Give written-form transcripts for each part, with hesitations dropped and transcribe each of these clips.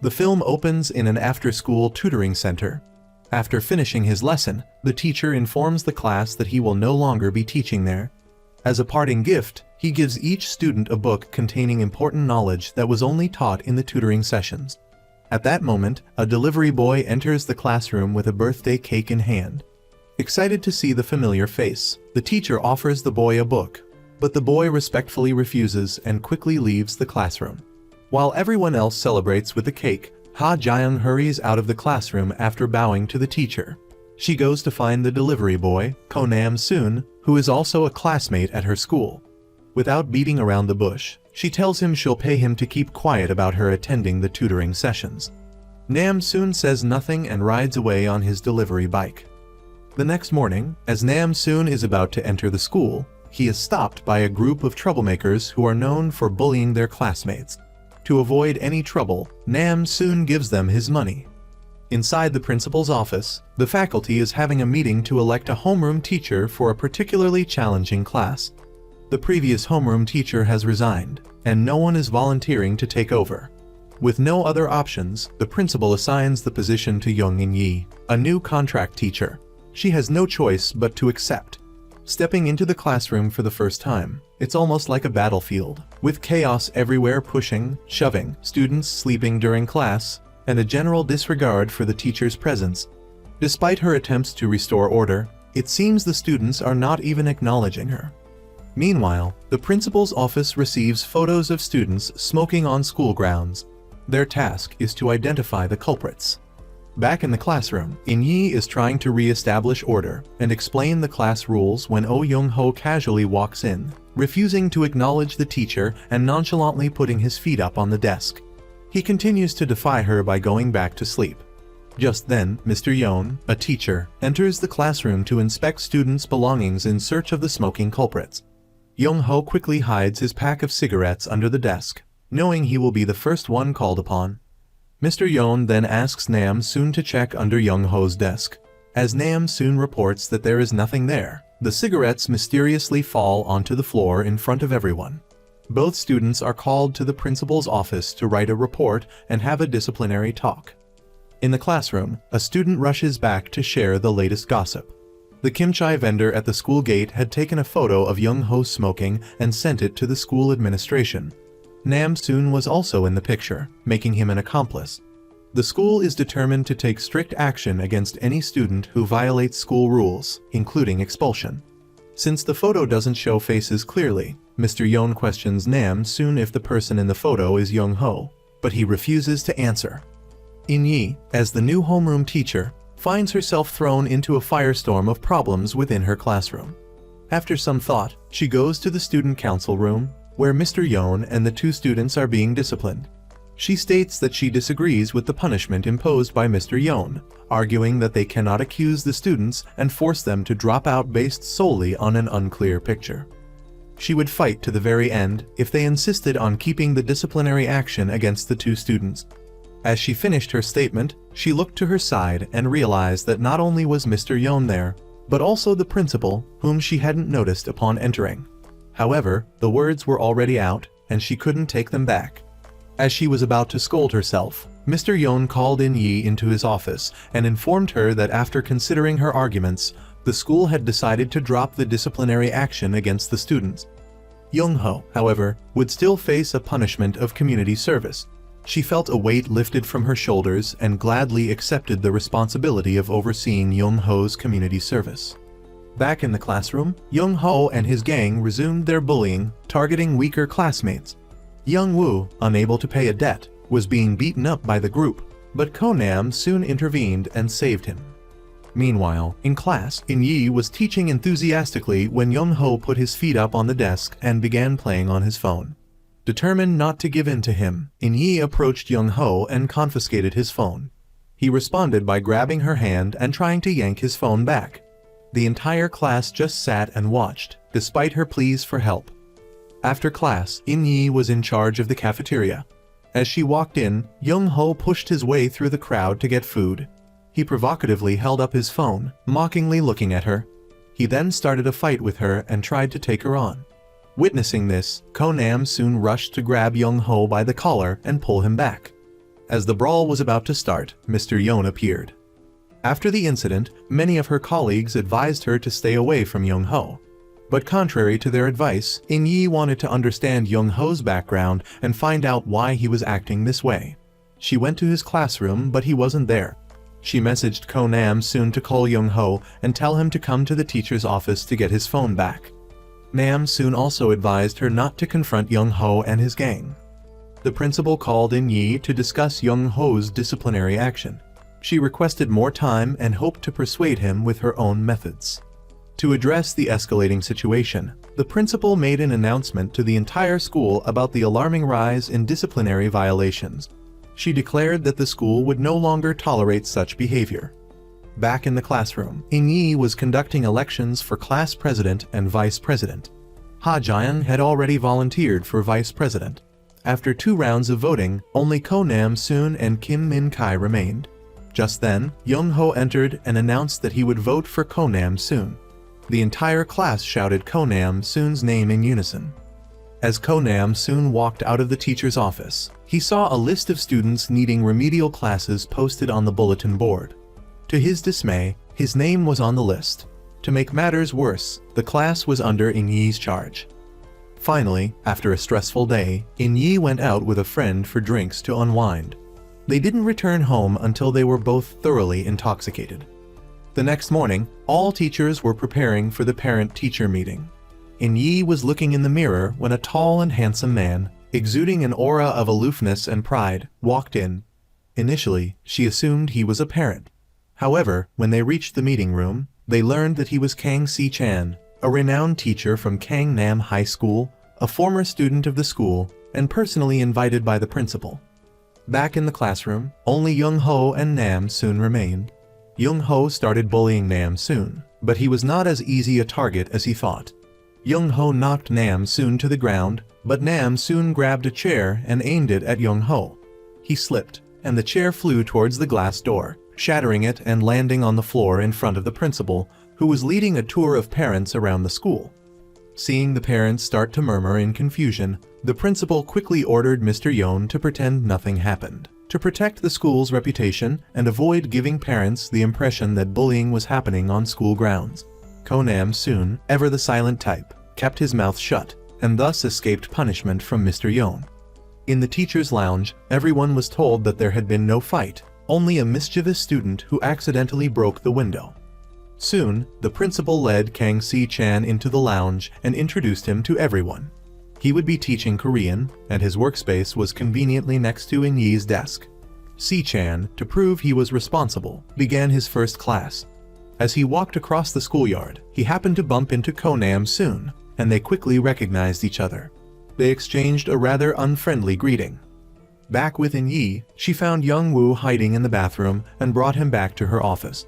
The film opens in an after-school tutoring center. After finishing his lesson, the teacher informs the class that he will no longer be teaching there. As a parting gift, he gives each student a book containing important knowledge that was only taught in the tutoring sessions. At that moment, a delivery boy enters the classroom with a birthday cake in hand. Excited to see the familiar face, the teacher offers the boy a book, but the boy respectfully refuses and quickly leaves the classroom. While everyone else celebrates with the cake, Ha Jiyoung hurries out of the classroom after bowing to the teacher. She goes to find the delivery boy, Ko Nam-soon, who is also a classmate at her school. Without beating around the bush, she tells him she'll pay him to keep quiet about her attending the tutoring sessions. Nam-soon says nothing and rides away on his delivery bike. The next morning, as Nam-soon is about to enter the school, he is stopped by a group of troublemakers who are known for bullying their classmates. To avoid any trouble, Nam-soon gives them his money. Inside the principal's office, the faculty is having a meeting to elect a homeroom teacher for a particularly challenging class. The previous homeroom teacher has resigned, and no one is volunteering to take over. With no other options, the principal assigns the position to Young In-yi, a new contract teacher. She has no choice but to accept. Stepping into the classroom for the first time, it's almost like a battlefield, with chaos everywhere, pushing, shoving, students sleeping during class, and a general disregard for the teacher's presence. Despite her attempts to restore order, it seems the students are not even acknowledging her. Meanwhile, the principal's office receives photos of students smoking on school grounds. Their task is to identify the culprits. Back in the classroom, In-yi is trying to re-establish order and explain the class rules when Oh Young-ho casually walks in, refusing to acknowledge the teacher and nonchalantly putting his feet up on the desk. He continues to defy her by going back to sleep. Just then, Mr. Yeon, a teacher, enters the classroom to inspect students' belongings in search of the smoking culprits. Young-ho quickly hides his pack of cigarettes under the desk, knowing he will be the first one called upon. Mr. Yeon then asks Nam-soon to check under Young-ho's desk. As Nam-soon reports that there is nothing there, the cigarettes mysteriously fall onto the floor in front of everyone. Both students are called to the principal's office to write a report and have a disciplinary talk. In the classroom, a student rushes back to share the latest gossip. The kimchi vendor at the school gate had taken a photo of Young-ho smoking and sent it to the school administration. Nam-soon was also in the picture, making him an accomplice. The school is determined to take strict action against any student who violates school rules, including expulsion. Since the photo doesn't show faces clearly, Mr. Yeon questions Nam-soon if the person in the photo is Young-ho, but he refuses to answer. In-yi, as the new homeroom teacher, finds herself thrown into a firestorm of problems within her classroom. After some thought, she goes to the student council room, where Mr. Yeon and the two students are being disciplined. She states that she disagrees with the punishment imposed by Mr. Yeon, arguing that they cannot accuse the students and force them to drop out based solely on an unclear picture. She would fight to the very end if they insisted on keeping the disciplinary action against the two students. As she finished her statement, she looked to her side and realized that not only was Mr. Yeon there, but also the principal, whom she hadn't noticed upon entering. However, the words were already out, and she couldn't take them back. As she was about to scold herself, Mr. Yeon called In-yi into his office and informed her that after considering her arguments, the school had decided to drop the disciplinary action against the students. Young-ho, however, would still face a punishment of community service. She felt a weight lifted from her shoulders and gladly accepted the responsibility of overseeing Young-ho's community service. Back in the classroom, Young-ho and his gang resumed their bullying, targeting weaker classmates. Young-woo, unable to pay a debt, was being beaten up by the group, but Ko Nam soon intervened and saved him. Meanwhile, in class, In-yi was teaching enthusiastically when Young-ho put his feet up on the desk and began playing on his phone. Determined not to give in to him, In-yi approached Young-ho and confiscated his phone. He responded by grabbing her hand and trying to yank his phone back. The entire class just sat and watched, despite her pleas for help. After class, In-yi was in charge of the cafeteria. As she walked in, Young-ho pushed his way through the crowd to get food. He provocatively held up his phone, mockingly looking at her. He then started a fight with her and tried to take her on. Witnessing this, Ko Nam soon rushed to grab Young-ho by the collar and pull him back. As the brawl was about to start, Mr. Yoon appeared. After the incident, many of her colleagues advised her to stay away from Young-ho. But contrary to their advice, In-yi wanted to understand Young-ho's background and find out why he was acting this way. She went to his classroom, but he wasn't there. She messaged Ko Nam-soon to call Young-ho and tell him to come to the teacher's office to get his phone back. Nam-soon also advised her not to confront Young-ho and his gang. The principal called In-yi to discuss Young-ho's disciplinary action. She requested more time and hoped to persuade him with her own methods. To address the escalating situation, the principal made an announcement to the entire school about the alarming rise in disciplinary violations. She declared that the school would no longer tolerate such behavior. Back in the classroom, In-yi was conducting elections for class president and vice president. Ha Jaeyoung had already volunteered for vice president. After 2 rounds of voting, only Ko Nam-soon and Kim Min-kai remained. Just then, Young-ho entered and announced that he would vote for Ko Nam-soon. The entire class shouted Ko Nam-soon's name in unison. As Ko Nam-soon walked out of the teacher's office, he saw a list of students needing remedial classes posted on the bulletin board. To his dismay, his name was on the list. To make matters worse, the class was under In-yi's charge. Finally, after a stressful day, In-yi went out with a friend for drinks to unwind. They didn't return home until they were both thoroughly intoxicated. The next morning, all teachers were preparing for the parent-teacher meeting. In-yi was looking in the mirror when a tall and handsome man, exuding an aura of aloofness and pride, walked in. Initially, she assumed he was a parent. However, when they reached the meeting room, they learned that he was Kang Si-chan, a renowned teacher from Gangnam High School, a former student of the school, and personally invited by the principal. Back in the classroom, only Young-ho and Nam-soon remained. Young-ho started bullying Nam-soon, but he was not as easy a target as he thought. Young-ho knocked Nam-soon to the ground, but Nam-soon grabbed a chair and aimed it at Young-ho. He slipped, and the chair flew towards the glass door, shattering it and landing on the floor in front of the principal, who was leading a tour of parents around the school. Seeing the parents start to murmur in confusion, the principal quickly ordered Mr. Yoon to pretend nothing happened, to protect the school's reputation and avoid giving parents the impression that bullying was happening on school grounds. Ko Nam-soon, ever the silent type, kept his mouth shut, and thus escaped punishment from Mr. Yoon. In the teacher's lounge, everyone was told that there had been no fight, only a mischievous student who accidentally broke the window. Soon, the principal led Kang Si-chan into the lounge and introduced him to everyone. He would be teaching Korean, and his workspace was conveniently next to In-yi's desk. Si-chan, to prove he was responsible, began his first class. As he walked across the schoolyard, he happened to bump into Ko Nam-soon, and they quickly recognized each other. They exchanged a rather unfriendly greeting. Back with In-yi, she found Young-woo hiding in the bathroom and brought him back to her office.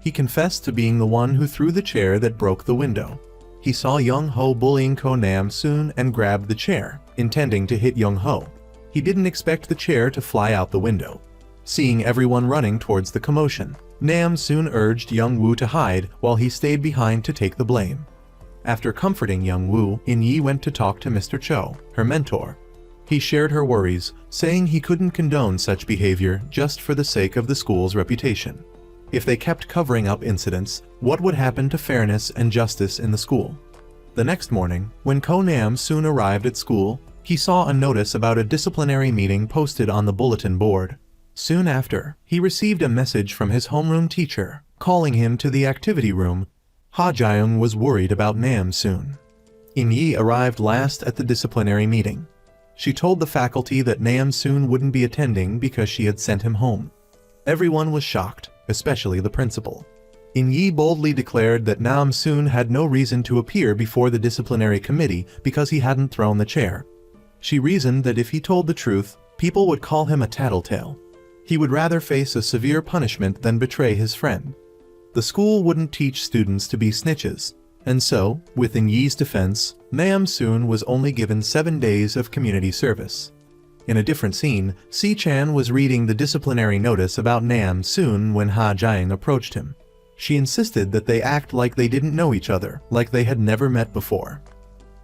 He confessed to being the one who threw the chair that broke the window. He saw Young-ho bullying Ko Nam-soon and grabbed the chair, intending to hit Young-ho. He didn't expect the chair to fly out the window. Seeing everyone running towards the commotion, Nam-soon urged Young-woo to hide while he stayed behind to take the blame. After comforting Young-woo, In-yi went to talk to Mr. Cho, her mentor. He shared her worries, saying he couldn't condone such behavior just for the sake of the school's reputation. If they kept covering up incidents, what would happen to fairness and justice in the school? The next morning, when Ko Nam-soon arrived at school, he saw a notice about a disciplinary meeting posted on the bulletin board. Soon after, he received a message from his homeroom teacher, calling him to the activity room. Ha Jaeyoung was worried about Nam-soon. In-yi arrived last at the disciplinary meeting. She told the faculty that Nam-soon wouldn't be attending because she had sent him home. Everyone was shocked, especially the principal. In-yi boldly declared that Nam-soon had no reason to appear before the disciplinary committee because he hadn't thrown the chair. She reasoned that if he told the truth, people would call him a tattletale. He would rather face a severe punishment than betray his friend. The school wouldn't teach students to be snitches, and so, with In-yi's defense, Nam-soon was only given 7 days of community service. In a different scene, Si-chan was reading the disciplinary notice about Nam-soon when Ha Jaeyoung approached him. She insisted that they act like they didn't know each other, like they had never met before.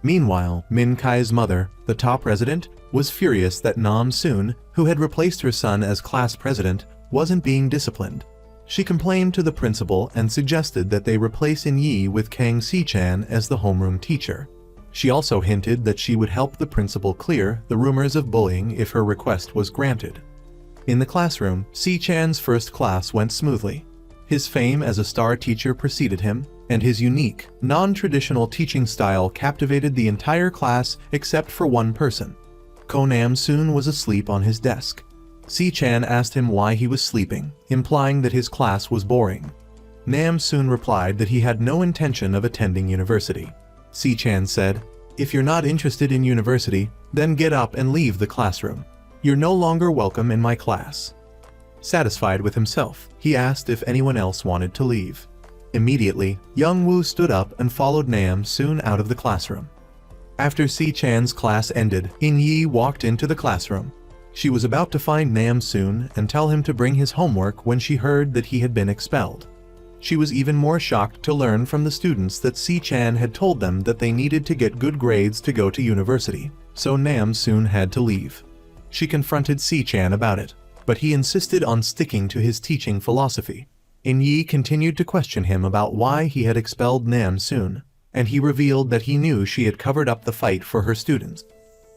Meanwhile, Min-kai's mother, the top resident, was furious that Nam Soon, who had replaced her son as class president, wasn't being disciplined. She complained to the principal and suggested that they replace In Yi with Kang Si-chan as the homeroom teacher. She also hinted that she would help the principal clear the rumors of bullying if her request was granted. In the classroom, Si-chan's first class went smoothly. His fame as a star teacher preceded him, and his unique, non-traditional teaching style captivated the entire class except for one person. Ko Nam-soon was asleep on his desk. Si-chan asked him why he was sleeping, implying that his class was boring. Nam-soon replied that he had no intention of attending university. Si-chan said, "If you're not interested in university, then get up and leave the classroom. You're no longer welcome in my class." Satisfied with himself, he asked if anyone else wanted to leave. Immediately, Young-woo stood up and followed Nam-soon out of the classroom. After Si-chan's class ended, In-yi walked into the classroom. She was about to find Nam-soon and tell him to bring his homework when she heard that he had been expelled. She was even more shocked to learn from the students that Si-chan had told them that they needed to get good grades to go to university, so Nam-soon had to leave. She confronted Si-chan about it, but he insisted on sticking to his teaching philosophy. In-yi continued to question him about why he had expelled Nam-soon, and he revealed that he knew she had covered up the fight for her students.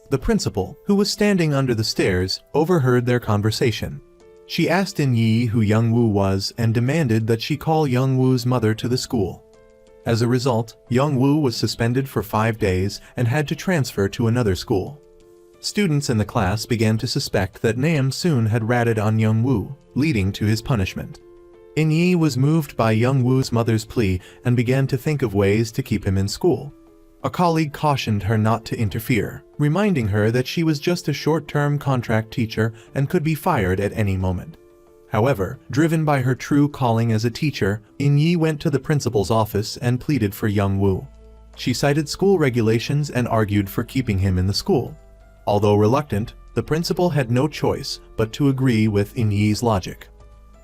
The principal, who was standing under the stairs, overheard their conversation. She asked In-yi who Young-woo was and demanded that she call Young-woo's mother to the school. As a result, Young-woo was suspended for 5 days and had to transfer to another school. Students in the class began to suspect that Nam-soon had ratted on Young-woo, leading to his punishment. In-yi was moved by Young-woo's mother's plea and began to think of ways to keep him in school. A colleague cautioned her not to interfere, reminding her that she was just a short-term contract teacher and could be fired at any moment. However, driven by her true calling as a teacher, In-yi went to the principal's office and pleaded for Young-woo. She cited school regulations and argued for keeping him in the school. Although reluctant, the principal had no choice but to agree with In-yi's logic.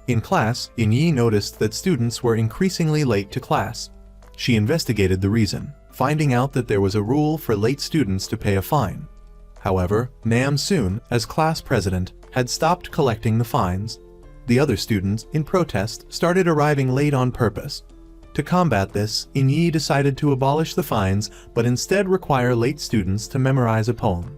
In class, In-yi noticed that students were increasingly late to class. She investigated the reason, finding out that there was a rule for late students to pay a fine. However, Nam-soon, as class president, had stopped collecting the fines. The other students, in protest, started arriving late on purpose. To combat this, In-yi decided to abolish the fines but instead require late students to memorize a poem.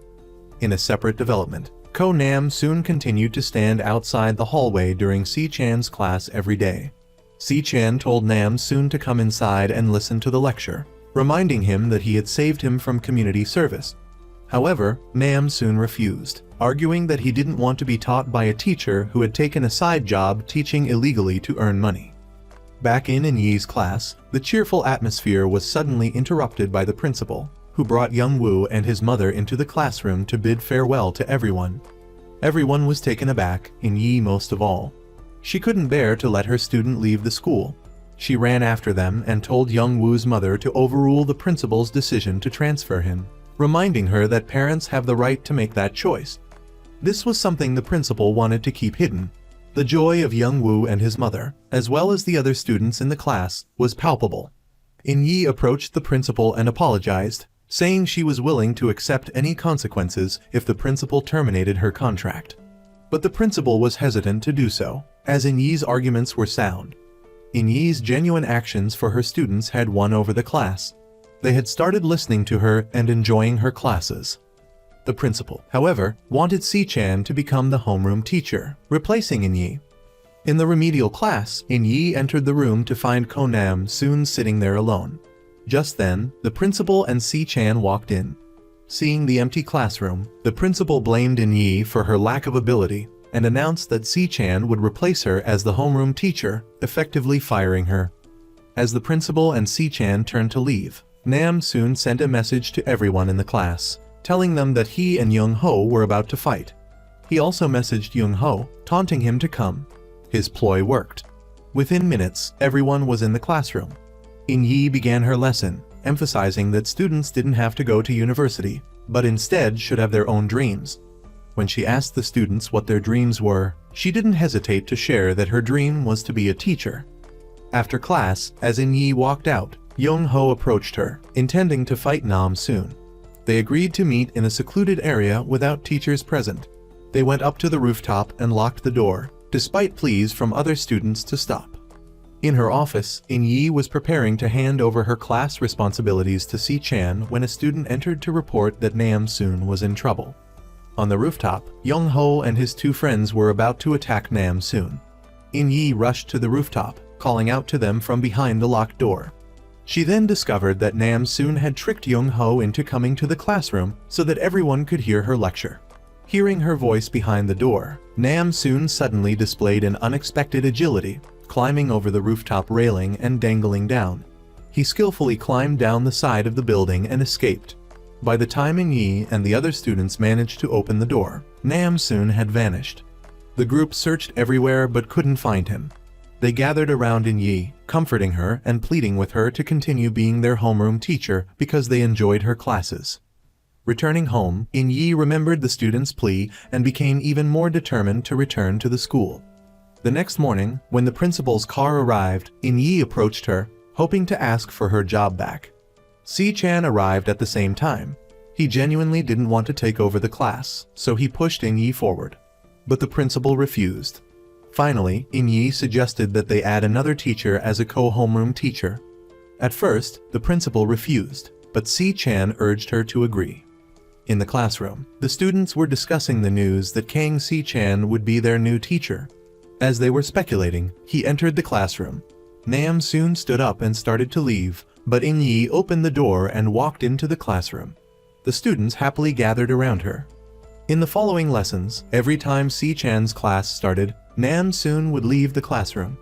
In a separate development, Ko Nam-soon continued to stand outside the hallway during Si-chan's class every day. Si-chan told Nam-soon to come inside and listen to the lecture, reminding him that he had saved him from community service. However, Nam-soon refused, arguing that he didn't want to be taught by a teacher who had taken a side job teaching illegally to earn money. Back in In-yi's class, the cheerful atmosphere was suddenly interrupted by the principal, who brought Young-woo and his mother into the classroom to bid farewell to everyone. Everyone was taken aback, In-yi most of all. She couldn't bear to let her student leave the school. She ran after them and told Young-woo's mother to overrule the principal's decision to transfer him, reminding her that parents have the right to make that choice. This was something the principal wanted to keep hidden. The joy of Young-woo and his mother, as well as the other students in the class, was palpable. In-yi approached the principal and apologized, saying she was willing to accept any consequences if the principal terminated her contract. But the principal was hesitant to do so, as In-yi's arguments were sound. In-yi's genuine actions for her students had won over the class. They had started listening to her and enjoying her classes. The principal, however, wanted Si-chan to become the homeroom teacher, replacing In-yi. In the remedial class, In-yi entered the room to find Ko Nam-soon sitting there alone. Just then, the principal and Si-chan walked in. Seeing the empty classroom, the principal blamed In-yi for her lack of ability and announced that Si-chan would replace her as the homeroom teacher, effectively firing her. As the principal and Si-chan turned to leave, Nam-soon sent a message to everyone in the class, telling them that he and Young-ho were about to fight. He also messaged Young-ho, taunting him to come. His ploy worked. Within minutes, everyone was in the classroom. In-yi began her lesson, emphasizing that students didn't have to go to university, but instead should have their own dreams. When she asked the students what their dreams were, she didn't hesitate to share that her dream was to be a teacher. After class, as In-yi walked out, Young-ho approached her, intending to fight Nam-soon. They agreed to meet in a secluded area without teachers present. They went up to the rooftop and locked the door, despite pleas from other students to stop. In her office, In-yi was preparing to hand over her class responsibilities to Si-chan when a student entered to report that Nam-soon was in trouble. On the rooftop, Young-ho and his two friends were about to attack Nam-soon. In-yi rushed to the rooftop, calling out to them from behind the locked door. She then discovered that Nam-soon had tricked Young-ho into coming to the classroom so that everyone could hear her lecture. Hearing her voice behind the door, Nam-soon suddenly displayed an unexpected agility, climbing over the rooftop railing and dangling down. He skillfully climbed down the side of the building and escaped. By the time In-yi and the other students managed to open the door, Nam-soon had vanished. The group searched everywhere but couldn't find him. They gathered around In-yi, comforting her and pleading with her to continue being their homeroom teacher because they enjoyed her classes. Returning home, In-yi remembered the students' plea and became even more determined to return to the school. The next morning, when the principal's car arrived, In-yi approached her, hoping to ask for her job back. Si-chan arrived at the same time. He genuinely didn't want to take over the class, so he pushed In-yi forward. But the principal refused. Finally, In-yi suggested that they add another teacher as a co-homeroom teacher. At first, the principal refused, but Si-chan urged her to agree. In the classroom, the students were discussing the news that Kang Si-chan would be their new teacher. As they were speculating, he entered the classroom. Nam-soon stood up and started to leave, but In-yi opened the door and walked into the classroom. The students happily gathered around her. In the following lessons, every time Si-chan's class started, Nam-soon would leave the classroom.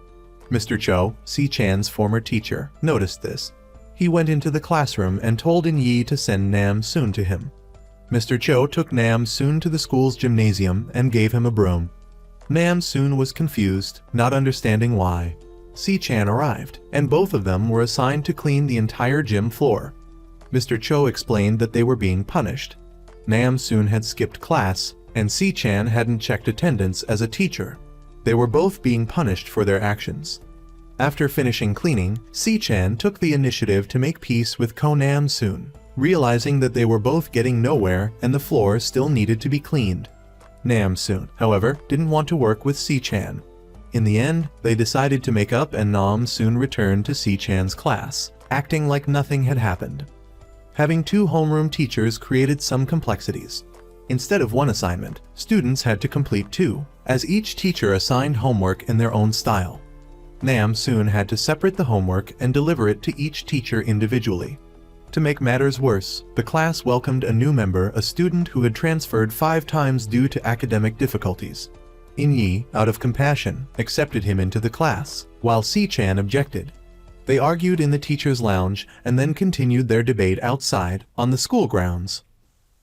Mr. Cho, Si-chan's former teacher, noticed this. He went into the classroom and told In-yi to send Nam-soon to him. Mr. Cho took Nam-soon to the school's gymnasium and gave him a broom. Nam-soon was confused, not understanding why. Si-chan arrived, and both of them were assigned to clean the entire gym floor. Mr. Cho explained that they were being punished. Nam-soon had skipped class, and Si-chan hadn't checked attendance as a teacher. They were both being punished for their actions. After finishing cleaning, Si-chan took the initiative to make peace with Nam-soon, realizing that they were both getting nowhere and the floor still needed to be cleaned. Nam-soon, however, didn't want to work with Si-chan. In the end, they decided to make up and Nam-soon returned to Si-chan's class, acting like nothing had happened. Having two homeroom teachers created some complexities. Instead of one assignment, students had to complete two, as each teacher assigned homework in their own style. Nam-soon had to separate the homework and deliver it to each teacher individually. To make matters worse, the class welcomed a new member, a student who had transferred 5 times due to academic difficulties. In-yi, out of compassion, accepted him into the class, while Si-chan objected. They argued in the teacher's lounge and then continued their debate outside, on the school grounds.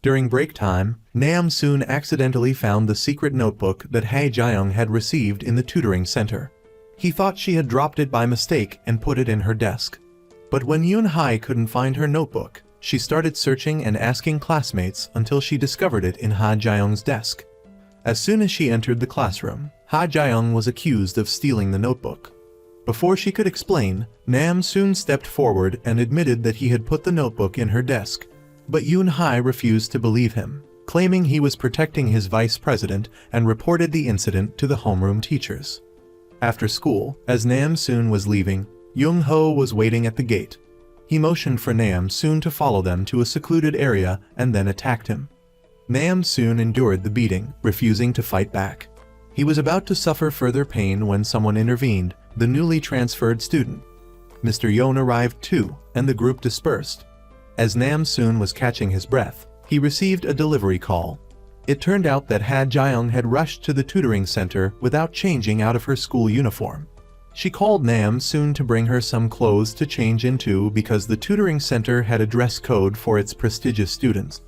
During break time, Nam-soon accidentally found the secret notebook that Ha-jaeyoung had received in the tutoring center. He thought she had dropped it by mistake and put it in her desk. But when Yoon-hai couldn't find her notebook, she started searching and asking classmates until she discovered it in Ha-jaeyoung's desk. As soon as she entered the classroom, Ha-jaeyoung was accused of stealing the notebook. Before she could explain, Nam-soon stepped forward and admitted that he had put the notebook in her desk. But Yoon-hai refused to believe him, claiming he was protecting his vice president and reported the incident to the homeroom teachers. After school, as Nam-soon was leaving, Young-ho was waiting at the gate. He motioned for Nam-soon to follow them to a secluded area and then attacked him. Nam-soon endured the beating, refusing to fight back. He was about to suffer further pain when someone intervened, the newly transferred student. Mr. Yoon arrived too, and the group dispersed. As Nam-soon was catching his breath, he received a delivery call. It turned out that Ha-jaeyoung had rushed to the tutoring center without changing out of her school uniform. She called Nam-soon to bring her some clothes to change into because the tutoring center had a dress code for its prestigious students.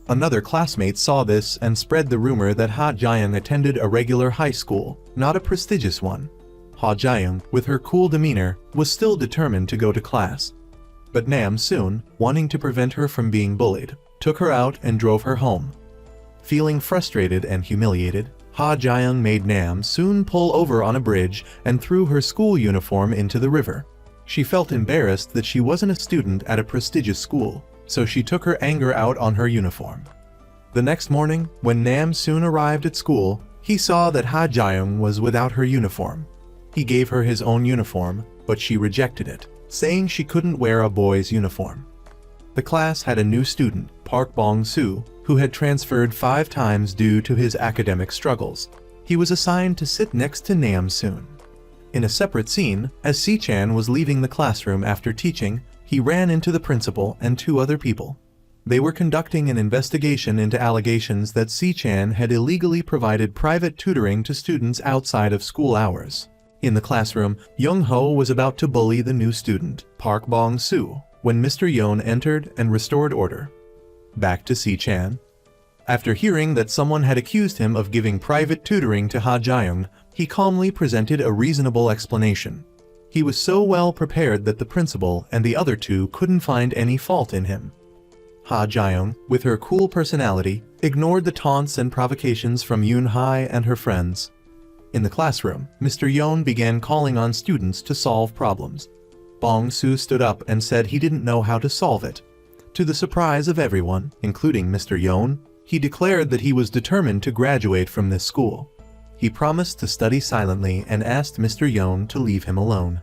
Another classmate saw this and spread the rumor that Ha-jaeyoung attended a regular high school, not a prestigious one. Ha-jaeyoung, with her cool demeanor, was still determined to go to class. But Nam-soon, wanting to prevent her from being bullied, took her out and drove her home. Feeling frustrated and humiliated, Ha-jaeyoung made Nam-soon pull over on a bridge and threw her school uniform into the river. She felt embarrassed that she wasn't a student at a prestigious school, so she took her anger out on her uniform. The next morning, when Nam Soon arrived at school, he saw that Ha Jaeyoung was without her uniform. He gave her his own uniform, but she rejected it, saying she couldn't wear a boy's uniform. The class had a new student, Park Bong-soo, who had transferred 5 times due to his academic struggles. He was assigned to sit next to Nam Soon. In a separate scene, as Si-chan was leaving the classroom after teaching, he ran into the principal and 2 other people. They were conducting an investigation into allegations that Si-chan had illegally provided private tutoring to students outside of school hours. In the classroom, Young-ho was about to bully the new student, Park Bong-soo, when Mr. Yeon entered and restored order. Back to Si-chan. After hearing that someone had accused him of giving private tutoring to Ha Jaeyoung, he calmly presented a reasonable explanation. He was so well prepared that the principal and the other 2 couldn't find any fault in him. Ha Jaeyoung, with her cool personality, ignored the taunts and provocations from Yoon-hai and her friends. In the classroom, Mr. Yeon began calling on students to solve problems. Bong-soo stood up and said he didn't know how to solve it. To the surprise of everyone, including Mr. Yeon, he declared that he was determined to graduate from this school. He promised to study silently and asked Mr. Yeon to leave him alone.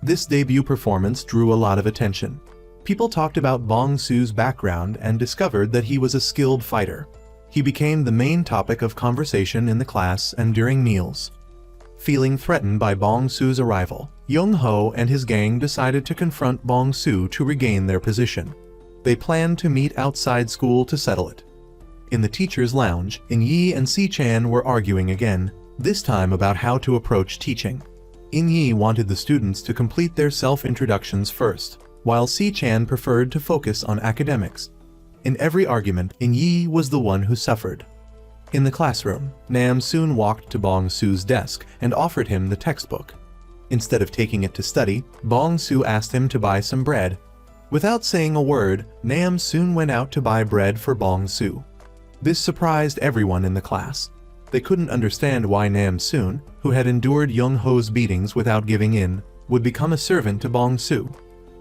This debut performance drew a lot of attention. People talked about Bong-soo's background and discovered that he was a skilled fighter. He became the main topic of conversation in the class and during meals. Feeling threatened by Bong-soo's arrival, Young-ho and his gang decided to confront Bong-soo to regain their position. They planned to meet outside school to settle it. In the teacher's lounge, In-yi and Si-chan were arguing again, this time about how to approach teaching. In-yi wanted the students to complete their self-introductions first, while Si-chan preferred to focus on academics. In every argument, In-yi was the one who suffered. In the classroom, Nam Soon walked to Bong-soo's desk and offered him the textbook. Instead of taking it to study, Bong-soo asked him to buy some bread. Without saying a word, Nam Soon went out to buy bread for Bong-soo. This surprised everyone in the class. They couldn't understand why Nam Soon, who had endured Young-ho's beatings without giving in, would become a servant to Bong-soo.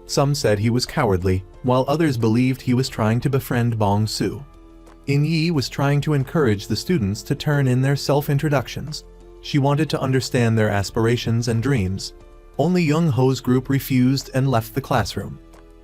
Some said he was cowardly, while others believed he was trying to befriend Bong-soo. In-yi was trying to encourage the students to turn in their self-introductions. She wanted to understand their aspirations and dreams. Only Young-ho's group refused and left the classroom.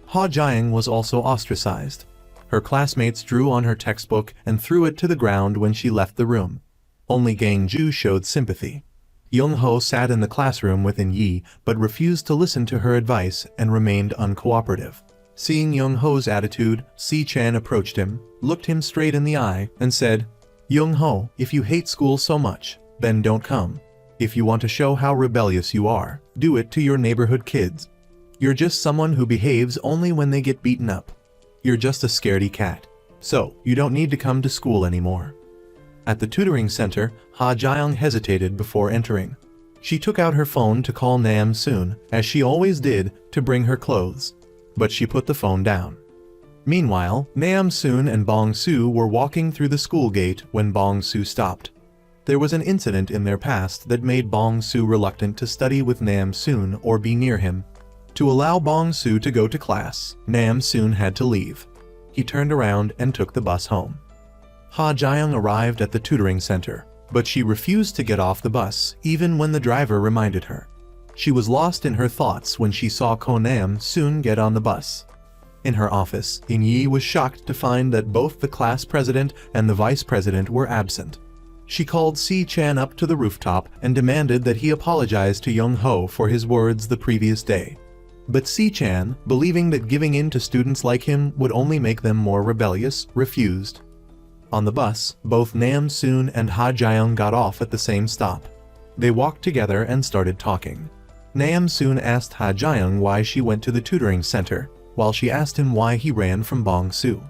Ha Jaeyoung was also ostracized. Her classmates drew on her textbook and threw it to the ground when she left the room. Only Gang-ju showed sympathy. Young-ho sat in the classroom with In-yi but refused to listen to her advice and remained uncooperative. Seeing Young-ho's attitude, Si-chan approached him, looked him straight in the eye, and said, "Young-ho, if you hate school so much, then don't come. If you want to show how rebellious you are, do it to your neighborhood kids. You're just someone who behaves only when they get beaten up. You're just a scaredy cat. So, you don't need to come to school anymore." At the tutoring center, Ha Jaeyoung hesitated before entering. She took out her phone to call Nam Soon, as she always did, to bring her clothes. But she put the phone down. Meanwhile, Nam Soon and Bong-soo were walking through the school gate when Bong-soo stopped. There was an incident in their past that made Bong-soo reluctant to study with Nam Soon or be near him. To allow Bong-soo to go to class, Nam Soon had to leave. He turned around and took the bus home. Ha Jaeyoung arrived at the tutoring center, but she refused to get off the bus, even when the driver reminded her. She was lost in her thoughts when she saw Nam Soon get on the bus. In her office, In-yi was shocked to find that both the class president and the vice president were absent. She called Si-chan up to the rooftop and demanded that he apologize to Young-ho for his words the previous day. But Si-chan, believing that giving in to students like him would only make them more rebellious, refused. On the bus, both Nam Soon and Ha Jaeyoung got off at the same stop. They walked together and started talking. Nam Soon asked Ha Jaeyoung why she went to the tutoring center, while she asked him why he ran from Bong-soo.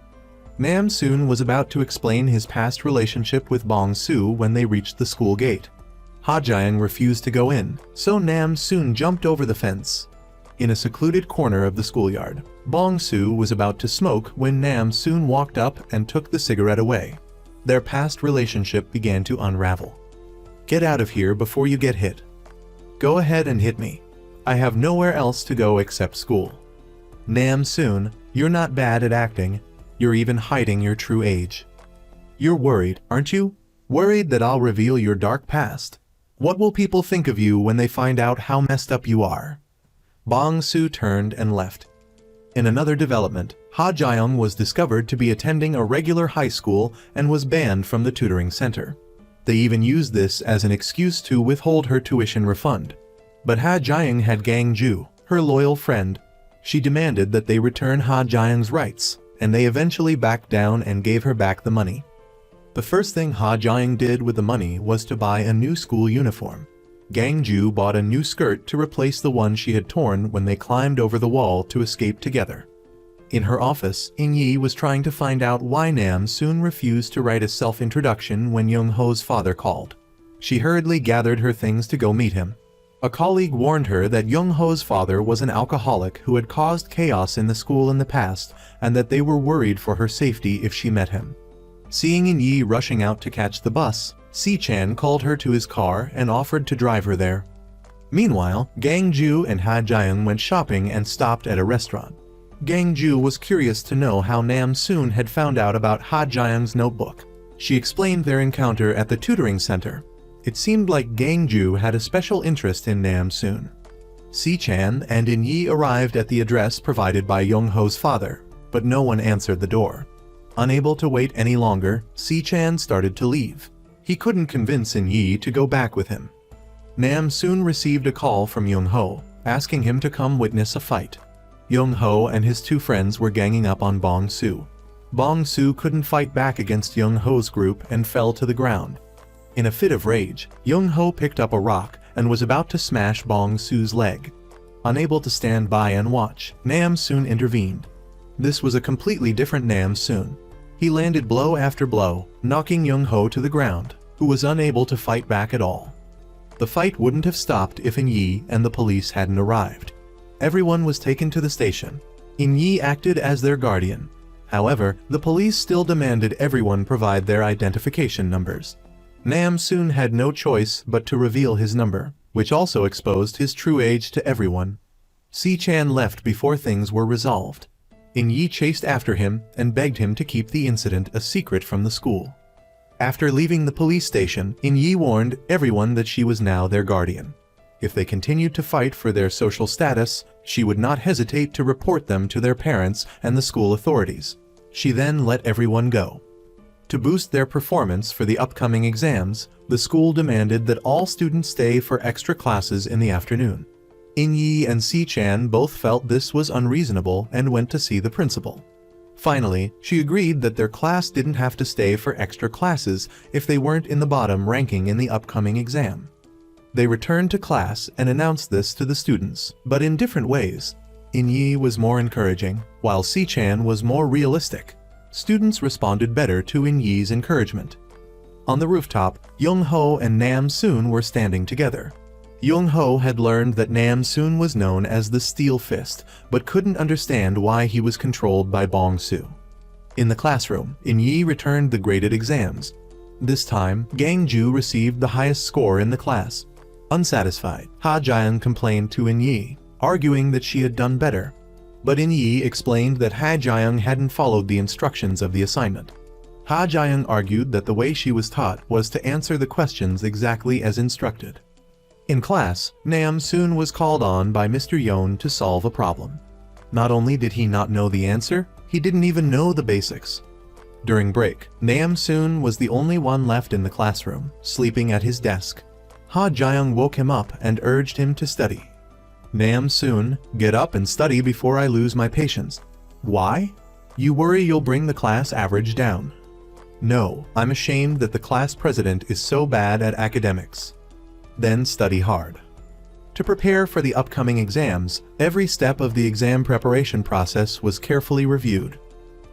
Nam Soon was about to explain his past relationship with Bong-soo when they reached the school gate. Ha Jaeyoung refused to go in, so Nam Soon jumped over the fence. In a secluded corner of the schoolyard, Bong-soo was about to smoke when Nam Soon walked up and took the cigarette away. Their past relationship began to unravel. "Get out of here before you get hit. Go ahead and hit me. I have nowhere else to go except school." Nam Soon, You're not bad at acting, you're even hiding your true age. You're worried, aren't you? Worried that I'll reveal your dark past. What will people think of you when they find out how messed up you are? Bong Su turned and left. In another development, Ha Jiyoung was discovered to be attending a regular high school and was banned from the tutoring center. They even used this as an excuse to withhold her tuition refund. But Ha Jiyoung had Gang Ju, her loyal friend. She demanded that they return Ha Jiyoung's rights, and they eventually backed down and gave her back the money. The first thing Ha Jiyoung did with the money was to buy a new school uniform. Gang Ju bought a new skirt to replace the one she had torn when they climbed over the wall to escape together. In her office, In Yi was trying to find out why Nam Soon refused to write a self-introduction when Young Ho's father called. She hurriedly gathered her things to go meet him. A colleague warned her that Young Ho's father was an alcoholic who had caused chaos in the school in the past and that they were worried for her safety if she met him. Seeing In Yi rushing out to catch the bus, Si-chan called her to his car and offered to drive her there. Meanwhile, Gang Ju and Ha Jiyoung went shopping and stopped at a restaurant. Gang Ju was curious to know how Nam Soon had found out about Ha Jiyoung's notebook. She explained their encounter at the tutoring center. It seemed like Gang Ju had a special interest in Nam Soon. Si-chan and In Yi arrived at the address provided by Young Ho's father, but no one answered the door. Unable to wait any longer, Si-chan started to leave. He couldn't convince In Yi to go back with him. Nam soon received a call from Young Ho, asking him to come witness a fight. Young Ho and his two friends were ganging up on Bong Su. Bong Su couldn't fight back against Young Ho's group and fell to the ground. In a fit of rage, Young Ho picked up a rock and was about to smash Bong Su's leg. Unable to stand by and watch, Nam Soon intervened. This was a completely different Nam Soon. He landed blow after blow, knocking Young Ho to the ground, who was unable to fight back at all. The fight wouldn't have stopped if In Yi and the police hadn't arrived. Everyone was taken to the station. In Yi acted as their guardian. However, the police still demanded everyone provide their identification numbers. Nam Soon had no choice but to reveal his number, which also exposed his true age to everyone. Si-chan left before things were resolved. In Yi chased after him and begged him to keep the incident a secret from the school. After leaving the police station, In Yi warned everyone that she was now their guardian. If they continued to fight for their social status, she would not hesitate to report them to their parents and the school authorities. She then let everyone go. To boost their performance for the upcoming exams, the school demanded that all students stay for extra classes in the afternoon. In Yi and Si-chan both felt this was unreasonable and went to see the principal. Finally, she agreed that their class didn't have to stay for extra classes if they weren't in the bottom ranking in the upcoming exam. They returned to class and announced this to the students, but in different ways. In Yi was more encouraging, while Si-chan was more realistic. Students responded better to In Yi's encouragement. On the rooftop, Young Ho and Nam Soon were standing together. Young Ho had learned that Nam Soon was known as the Steel Fist, but couldn't understand why he was controlled by Bong Su. In the classroom, In Yi returned the graded exams. This time, Gang Ju received the highest score in the class. Unsatisfied, Ha Jiyoung complained to In Yi, arguing that she had done better. But In Yi explained that Ha Jiyoung hadn't followed the instructions of the assignment. Ha Jiyoung argued that the way she was taught was to answer the questions exactly as instructed. In class, Nam Soon was called on by Mr. Yeon to solve a problem. Not only did he not know the answer, he didn't even know the basics. During break, Nam Soon was the only one left in the classroom, sleeping at his desk. Ha Jiyoung woke him up and urged him to study. Nam Soon, get up and study before I lose my patience. Why? You worry you'll bring the class average down. No, I'm ashamed that the class president is so bad at academics. Then study hard. To prepare for the upcoming exams, every step of the exam preparation process was carefully reviewed.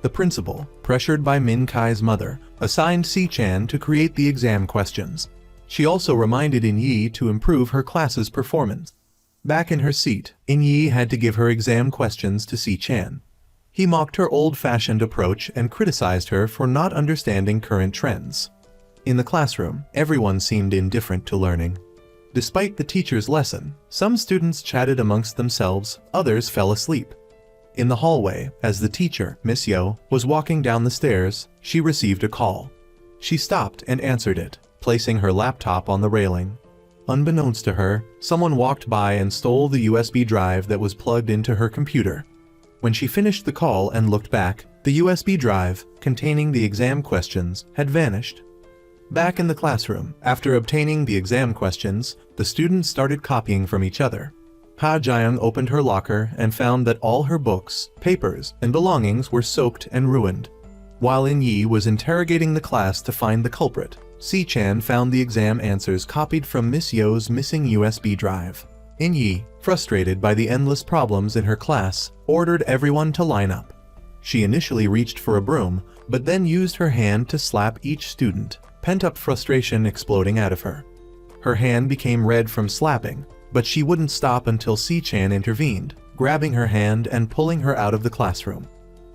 The principal, pressured by Min Kai's mother, assigned Si-chan to create the exam questions. She also reminded In Yi to improve her class's performance. Back in her seat, In Yi had to give her exam questions to Si-chan. He mocked her old-fashioned approach and criticized her for not understanding current trends. In the classroom, everyone seemed indifferent to learning. Despite the teacher's lesson, some students chatted amongst themselves, others fell asleep. In the hallway, as the teacher, Miss Yo, was walking down the stairs, she received a call. She stopped and answered it, placing her laptop on the railing. Unbeknownst to her, someone walked by and stole the USB drive that was plugged into her computer. When she finished the call and looked back, the USB drive, containing the exam questions, had vanished. Back in the classroom, after obtaining the exam questions, the students started copying from each other. Ha Jiang opened her locker and found that all her books, papers, and belongings were soaked and ruined. While In Yi was interrogating the class to find the culprit, Si Chan found the exam answers copied from Miss Yo's missing USB drive. In Yi, frustrated by the endless problems in her class, ordered everyone to line up. She initially reached for a broom, but then used her hand to slap each student, pent-up frustration exploding out of her. Her hand became red from slapping, but she wouldn't stop until Si Chan intervened, grabbing her hand and pulling her out of the classroom.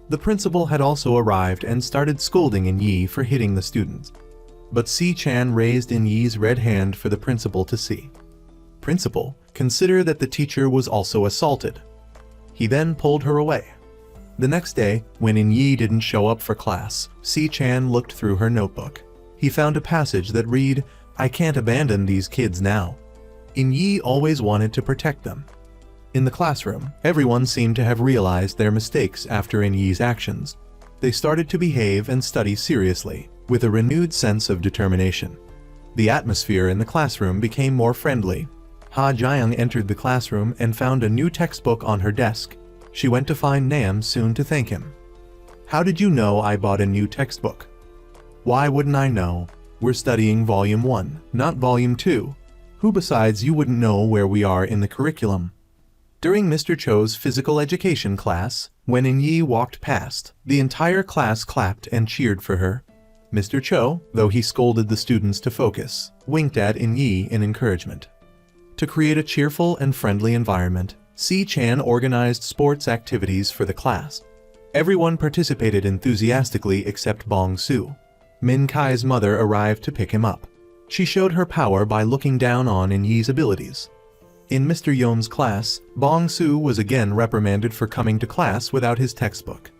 The principal had also arrived and started scolding In Yi for hitting the students. But Si Chan raised In Yi's red hand for the principal to see. Principal, consider that the teacher was also assaulted. He then pulled her away. The next day, when In Yi didn't show up for class, Si Chan looked through her notebook. He found a passage that read, "I can't abandon these kids now." In Yi always wanted to protect them. In the classroom, everyone seemed to have realized their mistakes after In Yi's actions. They started to behave and study seriously, with a renewed sense of determination. The atmosphere in the classroom became more friendly. Ha Jiang entered the classroom and found a new textbook on her desk. She went to find Nam Soon to thank him. "How did you know I bought a new textbook?" "Why wouldn't I know? We're studying Volume 1, not Volume 2. Who besides you wouldn't know where we are in the curriculum?" During Mr. Cho's physical education class, when In Yi walked past, the entire class clapped and cheered for her. Mr. Cho, though he scolded the students to focus, winked at In Yi in encouragement. To create a cheerful and friendly environment, Si Chan organized sports activities for the class. Everyone participated enthusiastically except Bong Su. Min Kai's mother arrived to pick him up. She showed her power by looking down on In Yi's abilities. In Mr. Yon's class, Bong Su was again reprimanded for coming to class without his textbook.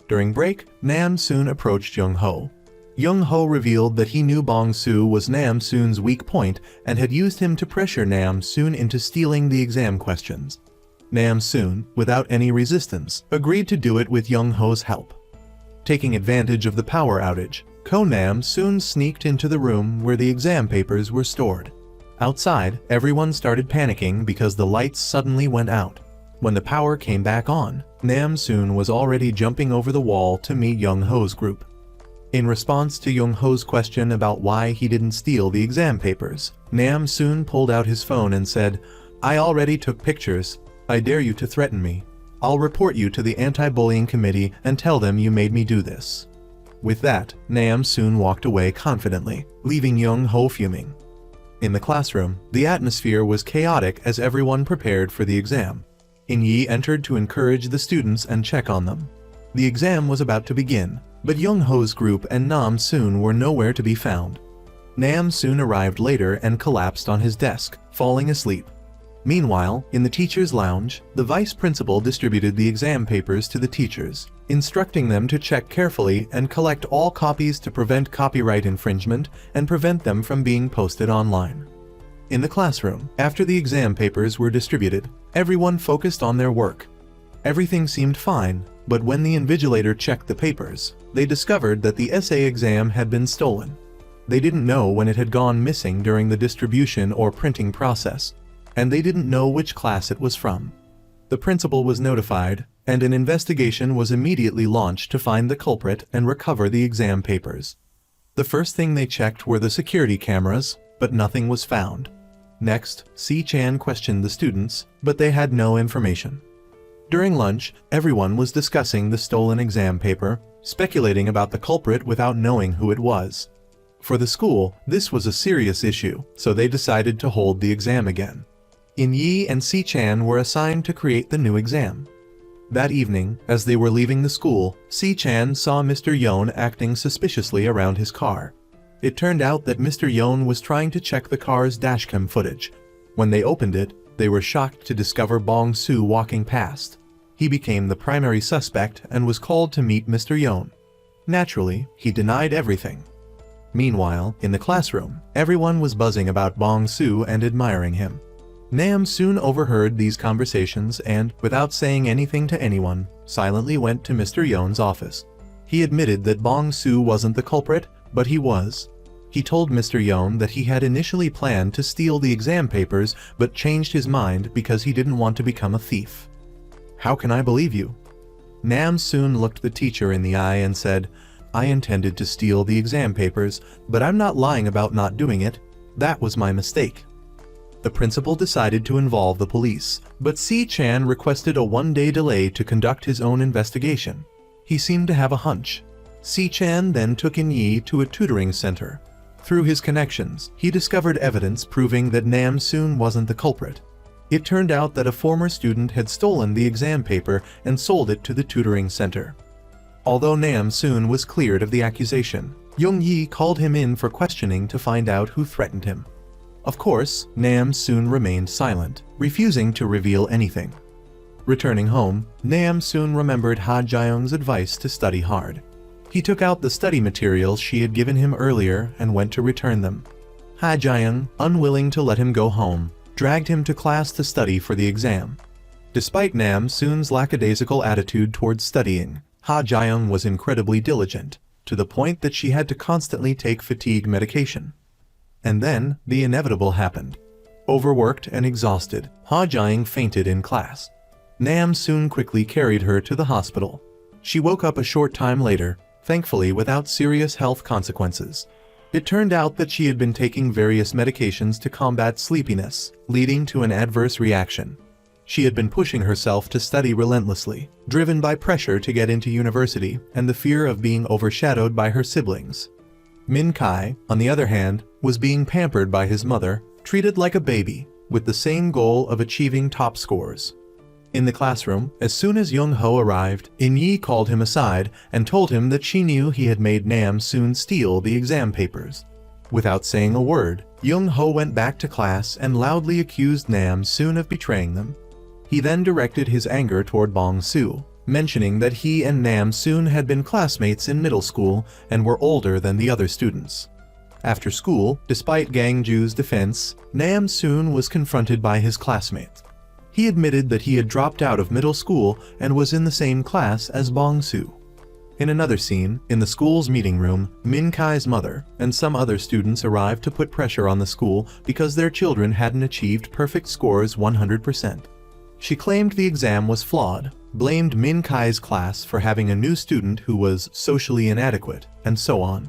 During break, Nam Soon approached Young Ho. Young Ho revealed that he knew Bong Su was Nam Soon's weak point and had used him to pressure Nam Soon into stealing the exam questions. Nam Soon, without any resistance, agreed to do it with Young Ho's help. Taking advantage of the power outage, Ko Nam soon sneaked into the room where the exam papers were stored. Outside, everyone started panicking because the lights suddenly went out. When the power came back on, Nam Soon was already jumping over the wall to meet Young Ho's group. In response to Young Ho's question about why he didn't steal the exam papers, Nam Soon pulled out his phone and said, "I already took pictures. I dare you to threaten me. I'll report you to the anti-bullying committee and tell them you made me do this." With that, Nam Soon walked away confidently, leaving Young Ho fuming. In the classroom, the atmosphere was chaotic as everyone prepared for the exam. In Yi entered to encourage the students and check on them. The exam was about to begin, but Young Ho's group and Nam Soon were nowhere to be found. Nam Soon arrived later and collapsed on his desk, falling asleep. Meanwhile, in the teacher's lounge, the vice principal distributed the exam papers to the teachers, instructing them to check carefully and collect all copies to prevent copyright infringement and prevent them from being posted online. In the classroom, after the exam papers were distributed, everyone focused on their work. Everything seemed fine, but when the invigilator checked the papers, they discovered that the essay exam had been stolen. They didn't know when it had gone missing during the distribution or printing process, and they didn't know which class it was from. The principal was notified, and an investigation was immediately launched to find the culprit and recover the exam papers. The first thing they checked were the security cameras, but nothing was found. Next, Si Chan questioned the students, but they had no information. During lunch, everyone was discussing the stolen exam paper, speculating about the culprit without knowing who it was. For the school, this was a serious issue, so they decided to hold the exam again. In Yi and Si Chan were assigned to create the new exam. That evening, as they were leaving the school, Si Chan saw Mr. Yon acting suspiciously around his car. It turned out that Mr. Yon was trying to check the car's dashcam footage. When they opened it, they were shocked to discover Bong Su walking past. he became the primary suspect and was called to meet Mr. Yon. Naturally, he denied everything. Meanwhile, in the classroom, everyone was buzzing about Bong Su and admiring him. Nam soon overheard these conversations and, without saying anything to anyone, silently went to Mr. Yon's office. He admitted that Bong Su wasn't the culprit, but he was. He told Mr. Yon that he had initially planned to steal the exam papers but changed his mind because he didn't want to become a thief. "How can I believe you?" Nam soon looked the teacher in the eye and said, "I intended to steal the exam papers, but I'm not lying about not doing it. That was my mistake." The principal decided to involve the police, but Si Chan requested a one-day delay to conduct his own investigation. He seemed to have a hunch. Si Chan then took In Yi to a tutoring center. Through his connections, he discovered evidence proving that Nam Soon wasn't the culprit. It turned out that a former student had stolen the exam paper and sold it to the tutoring center. Although Nam Soon was cleared of the accusation, Young Yi called him in for questioning to find out who threatened him. Of course, Nam Soon remained silent, refusing to reveal anything. Returning home, Nam soon remembered Ha Jiyoung's advice to study hard. He took out the study materials she had given him earlier and went to return them. Ha Jiyoung, unwilling to let him go home, dragged him to class to study for the exam. Despite Nam Soon's lackadaisical attitude towards studying, Ha Jiyoung was incredibly diligent, to the point that she had to constantly take fatigue medication. And then, the inevitable happened. Overworked and exhausted, Ha Jiyoung fainted in class. Nam soon quickly carried her to the hospital. She woke up a short time later, thankfully without serious health consequences. It turned out that she had been taking various medications to combat sleepiness, leading to an adverse reaction. She had been pushing herself to study relentlessly, driven by pressure to get into university and the fear of being overshadowed by her siblings. Min Kai, on the other hand, was being pampered by his mother, treated like a baby, with the same goal of achieving top scores. In the classroom, as soon as Young Ho arrived, In Yi called him aside and told him that she knew he had made Nam Soon steal the exam papers. Without saying a word, Young Ho went back to class and loudly accused Nam Soon of betraying them. He then directed his anger toward Bong Su, mentioning that he and Nam Soon had been classmates in middle school and were older than the other students. After school, despite Gang Ju's defense, Nam Soon was confronted by his classmates. He admitted that he had dropped out of middle school and was in the same class as Bong Su. In another scene, in the school's meeting room, Min Kai's mother and some other students arrived to put pressure on the school because their children hadn't achieved perfect scores 100%. She claimed the exam was flawed, blamed Min Kai's class for having a new student who was socially inadequate, and so on.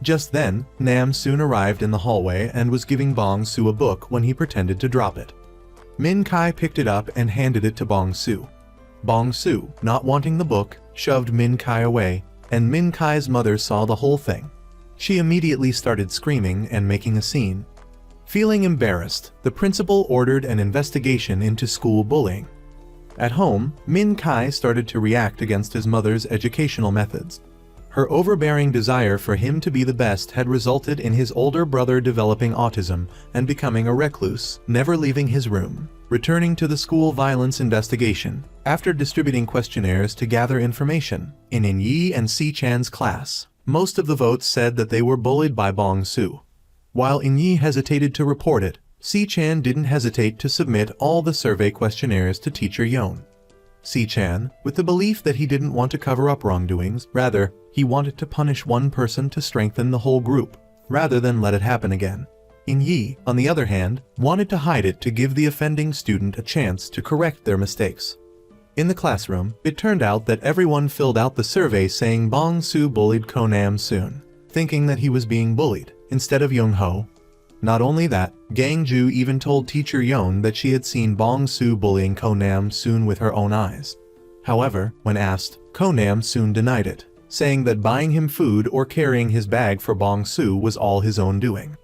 Just then, Nam soon arrived in the hallway and was giving Bong Su a book when he pretended to drop it. Min Kai picked it up and handed it to Bong Su. Bong Su, not wanting the book, shoved Min Kai away, and Min Kai's mother saw the whole thing. She immediately started screaming and making a scene. Feeling embarrassed, the principal ordered an investigation into school bullying. At home, Min Kai started to react against his mother's educational methods. Her overbearing desire for him to be the best had resulted in his older brother developing autism and becoming a recluse, never leaving his room. Returning to the school violence investigation, after distributing questionnaires to gather information, in Yi and Si Chan's class, most of the votes said that they were bullied by Bong Su. While In Yi hesitated to report it, Si Chan didn't hesitate to submit all the survey questionnaires to Teacher Yon. Si Chan, with the belief that he didn't want to cover up wrongdoings, rather, he wanted to punish one person to strengthen the whole group, rather than let it happen again. In Yi, on the other hand, wanted to hide it to give the offending student a chance to correct their mistakes. In the classroom, it turned out that everyone filled out the survey saying Bong Su bullied Ko Nam Soon, thinking that he was being bullied, instead of Young Ho. Not only that, Gang Ju even told Teacher Yon that she had seen Bong Su bullying Ko Nam Soon with her own eyes. However, when asked, Ko Nam Soon denied it, saying that buying him food or carrying his bag for Bong Su was all his own doing.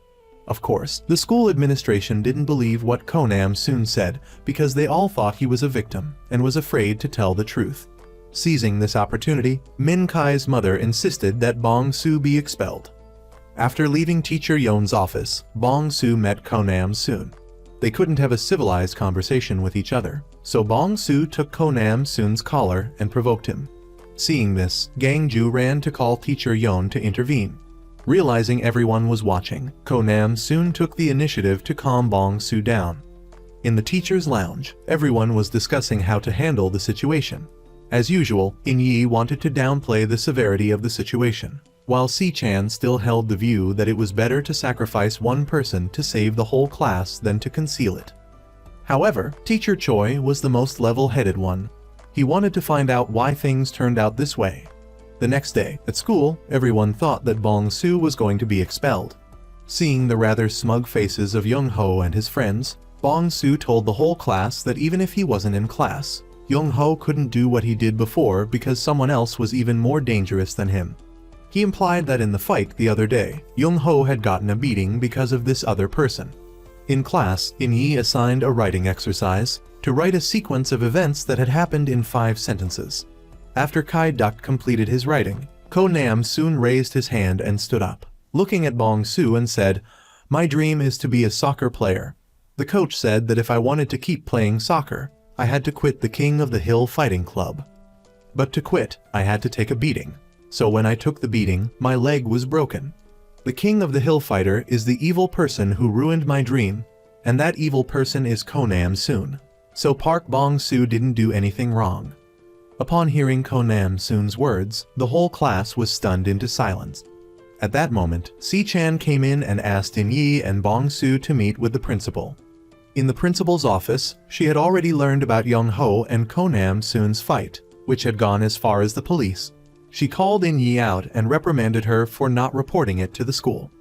Of course, the school administration didn't believe what Ko Nam Soon said because they all thought he was a victim and was afraid to tell the truth. Seizing this opportunity, Min Kai's mother insisted that Bong Su be expelled. After leaving Teacher Yon's office, Bong Su met Ko Nam Soon. they couldn't have a civilized conversation with each other, so Bong Su took Ko Nam Soon's collar and provoked him. Seeing this, Gang Ju ran to call teacher Yon to intervene. Realizing everyone was watching, Ko Nam Soon took the initiative to calm Bong Su down. In the teacher's lounge, everyone was discussing how to handle the situation. As usual, In Yi wanted to downplay the severity of the situation, while Si Chan still held the view that it was better to sacrifice one person to save the whole class than to conceal it. However, Teacher Choi was the most level-headed one. He wanted to find out why things turned out this way. The next day, at school, everyone thought that Bong Su was going to be expelled. Seeing the rather smug faces of Young Ho and his friends, Bong Su told the whole class that even if he wasn't in class, Young Ho couldn't do what he did before because someone else was even more dangerous than him. He implied that in the fight the other day, Young Ho had gotten a beating because of this other person. In class, In Yi assigned a writing exercise to write a sequence of events that had happened in 5 sentences. After Kai Duk completed his writing, Ko Nam soon raised his hand and stood up, looking at Bong Su and said, "My dream is to be a soccer player. The coach said that if I wanted to keep playing soccer, I had to quit the King of the Hill Fighting Club. But to quit, I had to take a beating. So when I took the beating, my leg was broken. The King of the Hill Fighter is the evil person who ruined my dream, and that evil person is Ko Nam Soon. So Park Bong Su didn't do anything wrong." Upon hearing Ko Nam Soon's words, the whole class was stunned into silence. At that moment, Si Chan came in and asked In Yi and Bong Su to meet with the principal. In the principal's office, she had already learned about Young Ho and Ko Nam Soon's fight, which had gone as far as the police. She called In Yi out and reprimanded her for not reporting it to the school.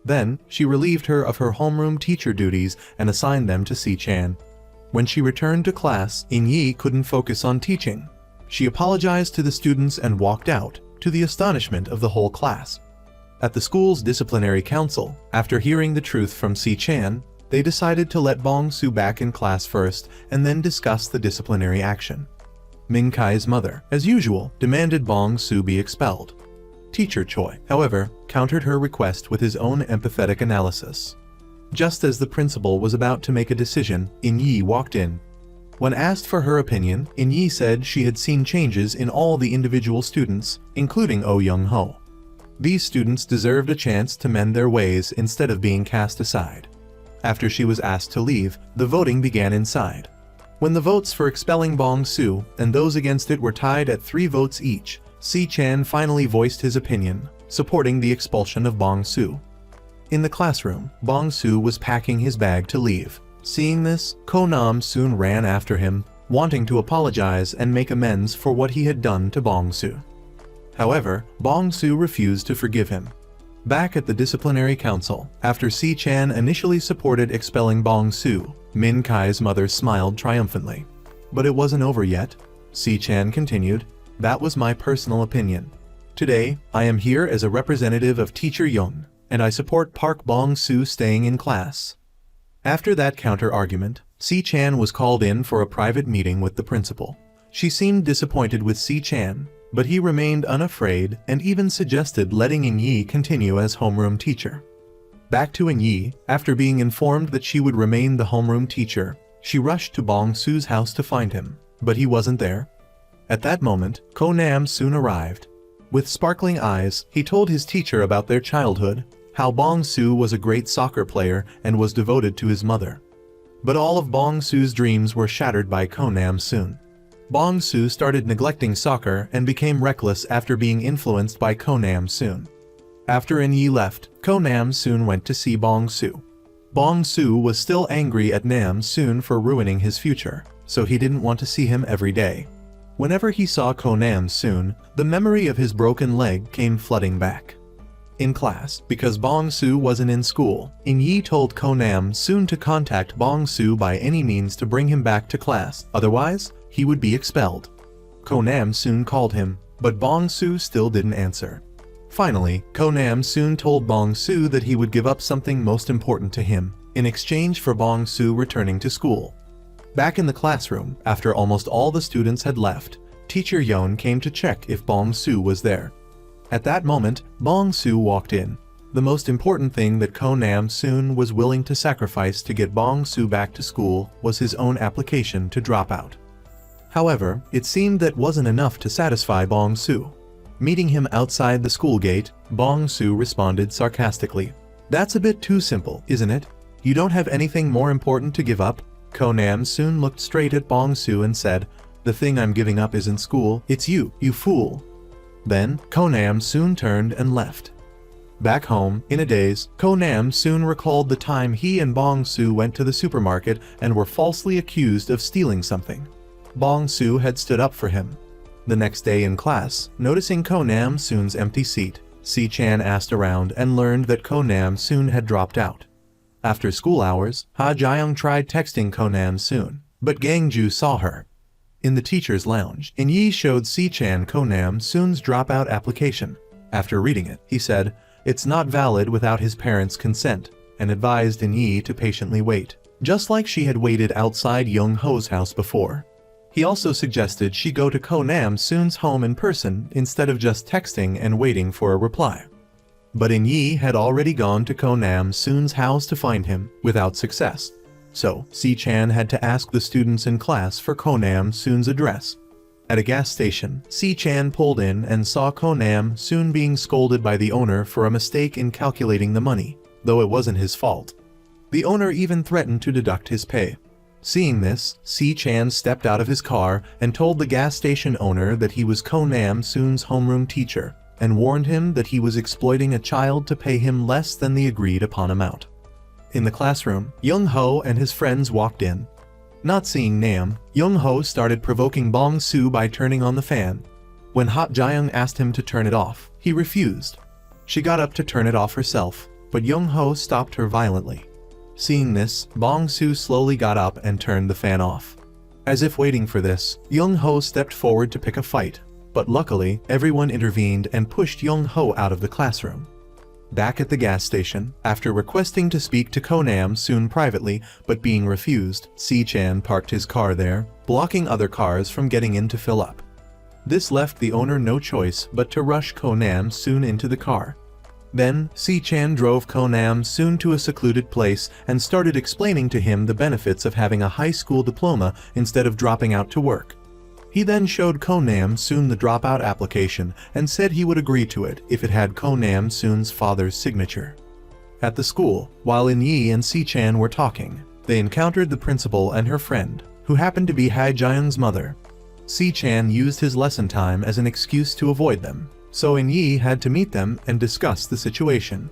Then, she relieved her of her homeroom teacher duties and assigned them to Si Chan. When she returned to class, In Yi couldn't focus on teaching. She apologized to the students and walked out, to the astonishment of the whole class. At the school's disciplinary council, after hearing the truth from Si Chan, they decided to let Bong Su back in class first and then discuss the disciplinary action. Min Kai's mother, as usual, demanded Bong Su be expelled. Teacher Choi, however, countered her request with his own empathetic analysis. Just as the principal was about to make a decision, In Yi walked in. When asked for her opinion, In Yi said she had seen changes in all the individual students, including Oh Young Ho. These students deserved a chance to mend their ways instead of being cast aside. After she was asked to leave, the voting began inside. When the votes for expelling Bong Su and those against it were tied at 3 votes each, Si Chan finally voiced his opinion, supporting the expulsion of Bong Su. In the classroom, Bong Su was packing his bag to leave. Seeing this, Ko Nam soon ran after him, wanting to apologize and make amends for what he had done to Bong Su. However, Bong Su refused to forgive him. Back at the disciplinary council, after Si Chan initially supported expelling Bong Su, Min Kai's mother smiled triumphantly. But it wasn't over yet. Si Chan continued, "That was my personal opinion. Today, I am here as a representative of Teacher Young, and I support Park Bong Su staying in class." After that counter-argument, Si Chan was called in for a private meeting with the principal. She seemed disappointed with Si Chan, but he remained unafraid and even suggested letting In Yi continue as homeroom teacher. Back to In Yi, after being informed that she would remain the homeroom teacher, she rushed to Bong Su's house to find him, but he wasn't there. At that moment, Ko Nam soon arrived. With sparkling eyes, he told his teacher about their childhood, how Bong Su was a great soccer player and was devoted to his mother. But all of Bong Su's dreams were shattered by Ko Nam soon. Bong Su started neglecting soccer and became reckless after being influenced by Ko Nam Soon. After In Yi left, Ko Nam Soon went to see Bong Su. Bong Su was still angry at Nam Soon for ruining his future, so he didn't want to see him every day. Whenever he saw Ko Nam Soon, the memory of his broken leg came flooding back. In class, because Bong Su wasn't in school, In Yi told Ko Nam Soon to contact Bong Su by any means to bring him back to class, otherwise, he would be expelled. Ko Nam soon called him, but Bong Su still didn't answer. Finally, Ko Nam soon told Bong Su that he would give up something most important to him, in exchange for Bong Su returning to school. Back in the classroom, after almost all the students had left, Teacher Yon came to check if Bong Su was there. At that moment, Bong Su walked in. The most important thing that Ko Nam-soon was willing to sacrifice to get Bong-soo back to school was his own application to drop out. However, it seemed that wasn't enough to satisfy Bong-soo. Meeting him outside the school gate, Bong-soo responded sarcastically, "That's a bit too simple, isn't it? You don't have anything more important to give up?" Ko Nam-soon looked straight at Bong-soo and said, "The thing I'm giving up isn't school, it's you, you fool." Then, Ko Nam-soon turned and left. Back home, in a daze, Ko Nam-soon recalled the time he and Bong-soo went to the supermarket and were falsely accused of stealing something. Bong-soo had stood up for him. The next day in class, noticing Ko Nam-soon's empty seat, Si-chan asked around and learned that Ko Nam-soon had dropped out. After school hours, Ha Jae-young tried texting Ko Nam-soon, but Gang-ju saw her. In the teacher's lounge, In-yi showed Si-chan Ko Nam-soon's dropout application. After reading it, he said, "It's not valid without his parents' consent," and advised In-yi to patiently wait, just like she had waited outside Young-ho's house before. He also suggested she go to Ko Nam-soon's home in person instead of just texting and waiting for a reply. But In-yi had already gone to Ko Nam-soon's house to find him, without success. So, Si-chan had to ask the students in class for Ko Nam-soon's address. At a gas station, Si-chan pulled in and saw Ko Nam-soon being scolded by the owner for a mistake in calculating the money, though it wasn't his fault. The owner even threatened to deduct his pay. Seeing this, Si-chan stepped out of his car and told the gas station owner that he was Ko Nam-soon's homeroom teacher, and warned him that he was exploiting a child to pay him less than the agreed upon amount. In the classroom, Young-ho and his friends walked in. Not seeing Nam, Young-ho started provoking Bong-soo by turning on the fan. When Ha Jae-young asked him to turn it off, he refused. She got up to turn it off herself, but Young-ho stopped her violently. Seeing this, Bong-soo slowly got up and turned the fan off. As if waiting for this, Young-ho stepped forward to pick a fight, but luckily, everyone intervened and pushed Young-ho out of the classroom. Back at the gas station, after requesting to speak to Ko Nam-soon privately but being refused, Si-chan parked his car there, blocking other cars from getting in to fill up. This left the owner no choice but to rush Ko Nam-soon into the car. Then, Si-chan drove Ko Nam-soon to a secluded place and started explaining to him the benefits of having a high school diploma instead of dropping out to work. He then showed Ko Nam-soon the dropout application and said he would agree to it if it had Ko Nam-soon's father's signature. At the school, while In-yi and Si-chan were talking, they encountered the principal and her friend, who happened to be Ha Jae-young's mother. Si-chan used his lesson time as an excuse to avoid them, so In-yi had to meet them and discuss the situation.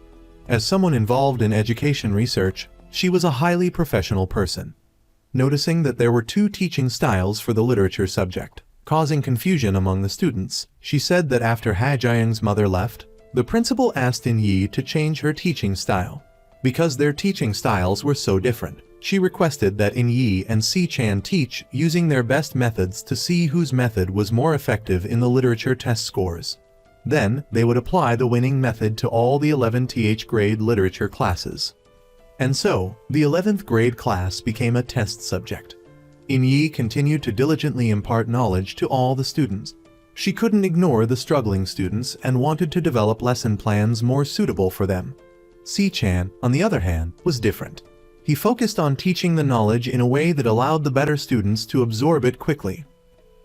As someone involved in education research, she was a highly professional person. Noticing that there were two teaching styles for the literature subject, causing confusion among the students, she said that after Ha Jae-young's mother left, the principal asked In-yi to change her teaching style. Because their teaching styles were so different, she requested that In-yi and Si-chan teach using their best methods to see whose method was more effective in the literature test scores. Then, they would apply the winning method to all the 11th grade literature classes. And so, the 11th grade class became a test subject. In-yi continued to diligently impart knowledge to all the students. She couldn't ignore the struggling students and wanted to develop lesson plans more suitable for them. Si-chan, on the other hand, was different. He focused on teaching the knowledge in a way that allowed the better students to absorb it quickly.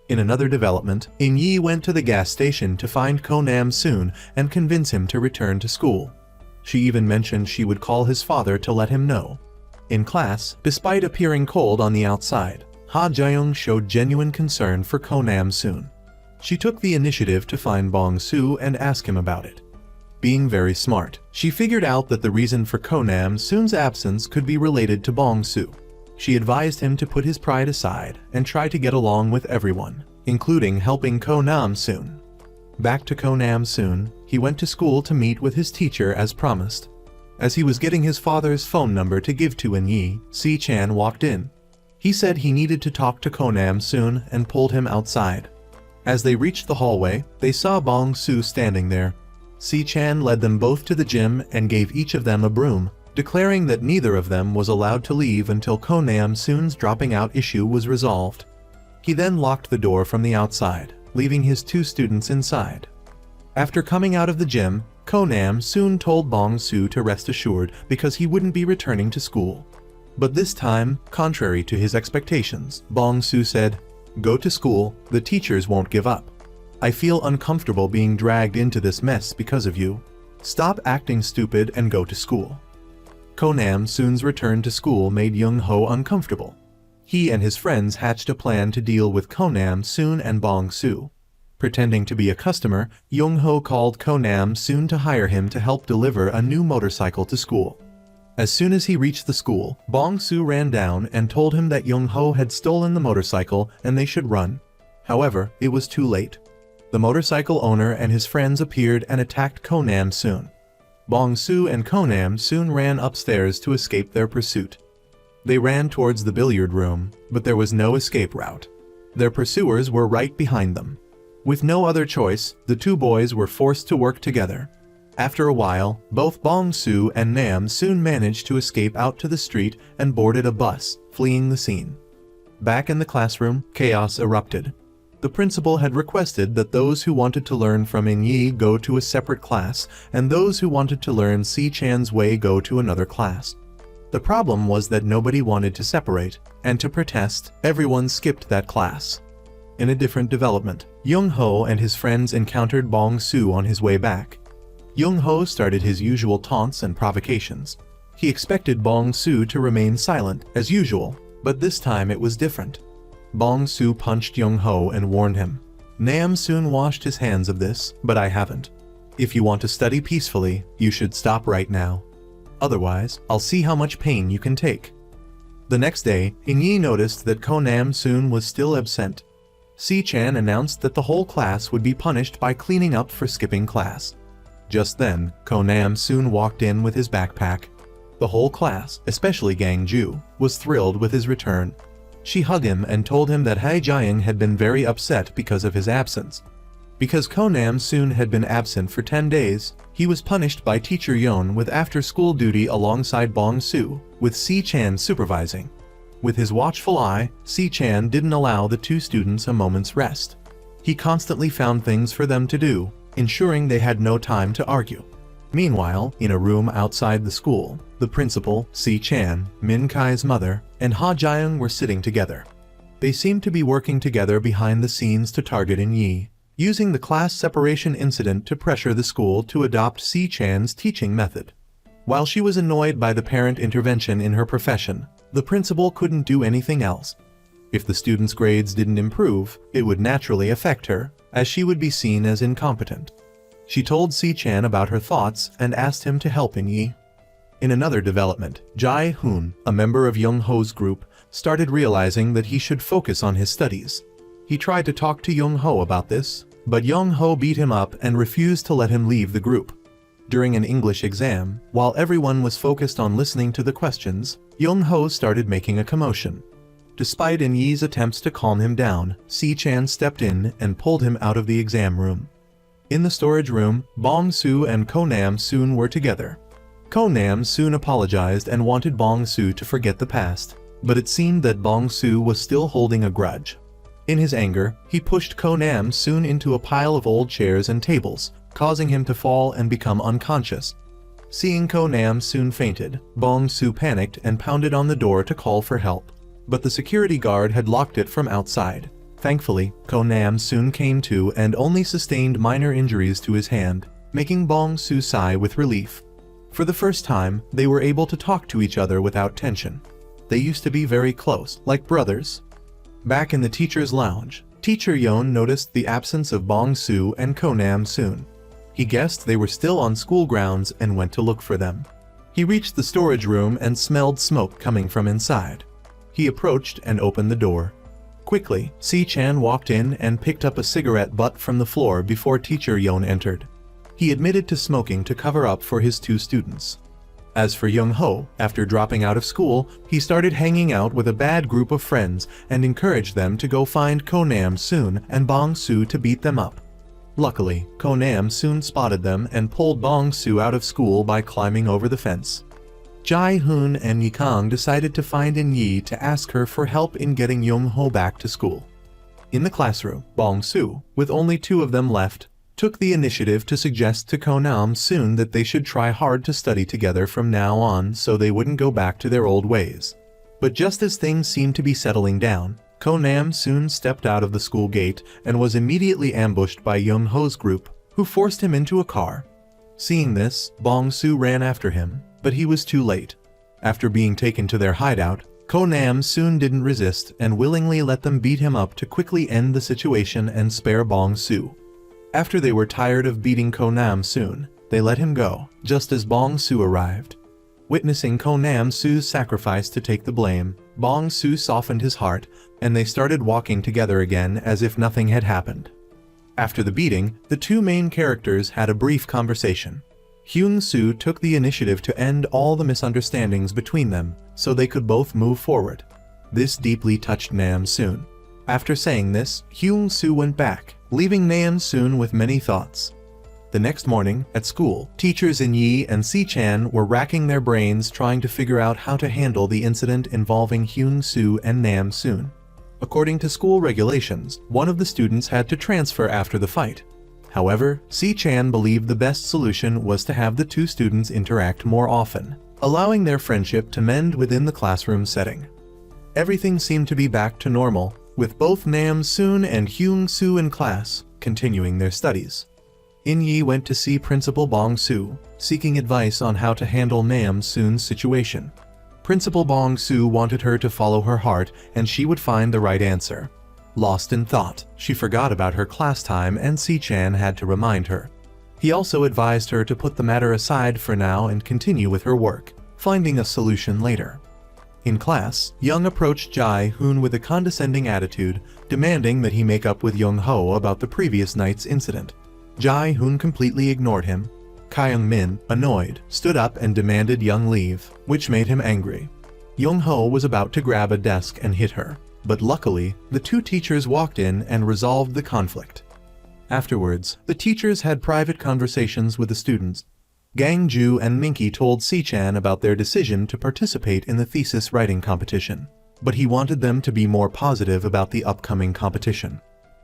In another development, In-yi went to the gas station to find Ko Nam-soon and convince him to return to school. She even mentioned she would call his father to let him know. In class, despite appearing cold on the outside, Ha Jae-young showed genuine concern for Ko Nam-soon. She took the initiative to find Bong-soo and ask him about it. Being very smart, she figured out that the reason for Ko Nam-soon's absence could be related to Bong-soo. She advised him to put his pride aside and try to get along with everyone, including helping Ko Nam-soon. Back to Ko Nam-soon, he went to school to meet with his teacher as promised. As he was getting his father's phone number to give to In-yi, Si-chan walked in. He said he needed to talk to Ko Nam-soon and pulled him outside. As they reached the hallway, they saw Bong-soo standing there. Si-chan led them both to the gym and gave each of them a broom, declaring that neither of them was allowed to leave until Ko Nam-soon's dropping out issue was resolved. He then locked the door from the outside, leaving his two students inside. After coming out of the gym, Ko Nam soon told Bong Su to rest assured because he wouldn't be returning to school. But this time, contrary to his expectations, Bong Su said, "Go to school, the teachers won't give up. I feel uncomfortable being dragged into this mess because of you. Stop acting stupid and go to school." Ko Nam Soon's return to school made Young Ho uncomfortable. He and his friends hatched a plan to deal with Ko Nam Soon and Bong Su. Pretending to be a customer, Young Ho called Ko Nam Soon to hire him to help deliver a new motorcycle to school. As soon as he reached the school, Bong Su ran down and told him that Young Ho had stolen the motorcycle and they should run. However, it was too late. The motorcycle owner and his friends appeared and attacked Ko Nam Soon. Bong Su and Ko Nam Soon ran upstairs to escape their pursuit. They ran towards the billiard room, but there was no escape route. Their pursuers were right behind them. With no other choice, the two boys were forced to work together. After a while, both Bong Su and Nam Soon managed to escape out to the street and boarded a bus, fleeing the scene. Back in the classroom, chaos erupted. The principal had requested that those who wanted to learn from In Yi go to a separate class, and those who wanted to learn Si Chan's way go to another class. The problem was that nobody wanted to separate, and to protest, everyone skipped that class. In a different development, Young Ho and his friends encountered Bong Su on his way back. Young Ho started his usual taunts and provocations. He expected Bong Su to remain silent, as usual, but this time it was different. Bong Su punched Young Ho and warned him. "Nam Soon washed his hands of this, but I haven't. If you want to study peacefully, you should stop right now. Otherwise, I'll see how much pain you can take." The next day, In Yi noticed that Ko Nam Soon was still absent. Si Chan announced that the whole class would be punished by cleaning up for skipping class. Just then, Ko Nam Soon walked in with his backpack. The whole class, especially Gang Ju, was thrilled with his return. She hugged him and told him that Hai Jiang had been very upset because of his absence. Because Ko Nam Soon had been absent for 10 days, he was punished by Teacher Yon with after-school duty alongside Bong Su, with Si Chan supervising. With his watchful eye, Si Chan didn't allow the two students a moment's rest. He constantly found things for them to do, ensuring they had no time to argue. Meanwhile, in a room outside the school, the principal, Si Chan, Min Kai's mother, and Ha Jiang were sitting together. They seemed to be working together behind the scenes to target In Yi, using the class separation incident to pressure the school to adopt Si Chan's teaching method. While she was annoyed by the parent intervention in her profession, the principal couldn't do anything else. If the students' grades didn't improve, it would naturally affect her, as she would be seen as incompetent. She told Si Chan about her thoughts and asked him to help In Yi. In another development, Jai Hoon, a member of Young Ho's group, started realizing that he should focus on his studies. He tried to talk to Young Ho about this, but Young Ho beat him up and refused to let him leave the group. During an English exam, while everyone was focused on listening to the questions, Young Ho started making a commotion. Despite In Yi's attempts to calm him down, Si Chan stepped in and pulled him out of the exam room. In the storage room, Bong Su and Ko Nam Soon were together. Ko Nam Soon apologized and wanted Bong Su to forget the past, but it seemed that Bong Su was still holding a grudge. In his anger, he pushed Ko Nam Soon into a pile of old chairs and tables, causing him to fall and become unconscious. Seeing Ko Nam Soon fainted, Bong Su panicked and pounded on the door to call for help. But the security guard had locked it from outside. Thankfully, Ko Nam Soon came to and only sustained minor injuries to his hand, making Bong Su sigh with relief. For the first time, they were able to talk to each other without tension. They used to be very close, like brothers. Back in the teacher's lounge, Teacher Yon noticed the absence of Bong Su and Ko Nam Soon. He guessed they were still on school grounds and went to look for them. He reached the storage room and smelled smoke coming from inside. He approached and opened the door. Quickly, Si Chan walked in and picked up a cigarette butt from the floor before Teacher Yon entered. He admitted to smoking to cover up for his two students. As for Young Ho, after dropping out of school, he started hanging out with a bad group of friends and encouraged them to go find Ko Nam Soon and Bong Su to beat them up. Luckily, Ko Nam Soon spotted them and pulled Bong Su out of school by climbing over the fence. Jai Hoon and Yikang decided to find In Yi to ask her for help in getting Young Ho back to school. In the classroom, Bong Su, with only two of them left, took the initiative to suggest to Ko-nam soon that they should try hard to study together from now on so they wouldn't go back to their old ways. But just as things seemed to be settling down, Ko-nam soon stepped out of the school gate and was immediately ambushed by Young-ho's group, who forced him into a car. Seeing this, Bong-soo ran after him, but he was too late. After being taken to their hideout, Ko-nam soon didn't resist and willingly let them beat him up to quickly end the situation and spare Bong-soo. After they were tired of beating Ko-nam soon, they let him go, just as Bong-soo arrived. Witnessing Ko-nam Soo's sacrifice to take the blame, Bong-soo softened his heart, and they started walking together again as if nothing had happened. After the beating, the two main characters had a brief conversation. Hyung-soo took the initiative to end all the misunderstandings between them, so they could both move forward. This deeply touched Nam-soon. After saying this, Hyung-soo went back, leaving Nam-soon with many thoughts. The next morning, at school, teachers In-yi and Si-chan were racking their brains trying to figure out how to handle the incident involving Hyung-soo and Nam-soon. According to school regulations, one of the students had to transfer after the fight. However, Si-chan believed the best solution was to have the two students interact more often, allowing their friendship to mend within the classroom setting. Everything seemed to be back to normal, with both Nam-soon and Hyung-soo in class, continuing their studies. In-yi went to see Principal Bong-soo, seeking advice on how to handle Nam-soon's situation. Principal Bong-soo wanted her to follow her heart and she would find the right answer. Lost in thought, she forgot about her class time and Si-chan had to remind her. He also advised her to put the matter aside for now and continue with her work, finding a solution later. In class, Young approached Jae-hoon with a condescending attitude, demanding that he make up with Young-ho about the previous night's incident. Jae-hoon completely ignored him. Kyung-min, annoyed, stood up and demanded Young leave, which made him angry. Young-ho was about to grab a desk and hit her, but luckily, the two teachers walked in and resolved the conflict. Afterwards, the teachers had private conversations with the students. Gang-ju and Minky told Si-chan about their decision to participate in the thesis writing competition, but he wanted them to be more positive about the upcoming competition.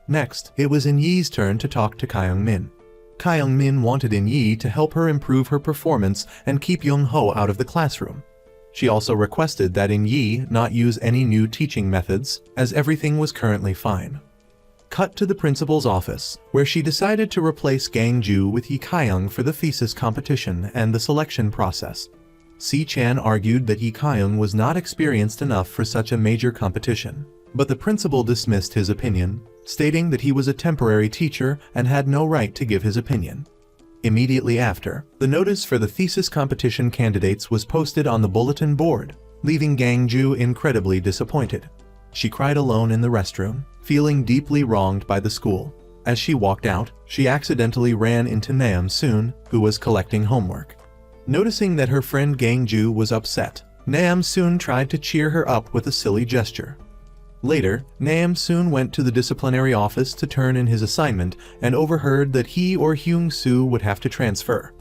Next, it was In-yi's turn to talk to Kyung-min. Kyung-min wanted In-yi to help her improve her performance and keep Young-ho out of the classroom. She also requested that In-yi not use any new teaching methods, as everything was currently fine. Cut to the principal's office, where she decided to replace Gang-ju with Yi-kyung for the thesis competition and the selection process. Si-chan argued that Yi-kyung was not experienced enough for such a major competition, but the principal dismissed his opinion, stating that he was a temporary teacher and had no right to give his opinion. Immediately after, the notice for the thesis competition candidates was posted on the bulletin board, leaving Gang-ju incredibly disappointed. She cried alone in the restroom, feeling deeply wronged by the school. As she walked out, she accidentally ran into Nam-soon, who was collecting homework. Noticing that her friend Gang-ju was upset, Nam-soon tried to cheer her up with a silly gesture. Later, Nam-soon went to the disciplinary office to turn in his assignment and overheard that he or Hyung-soo would have to transfer.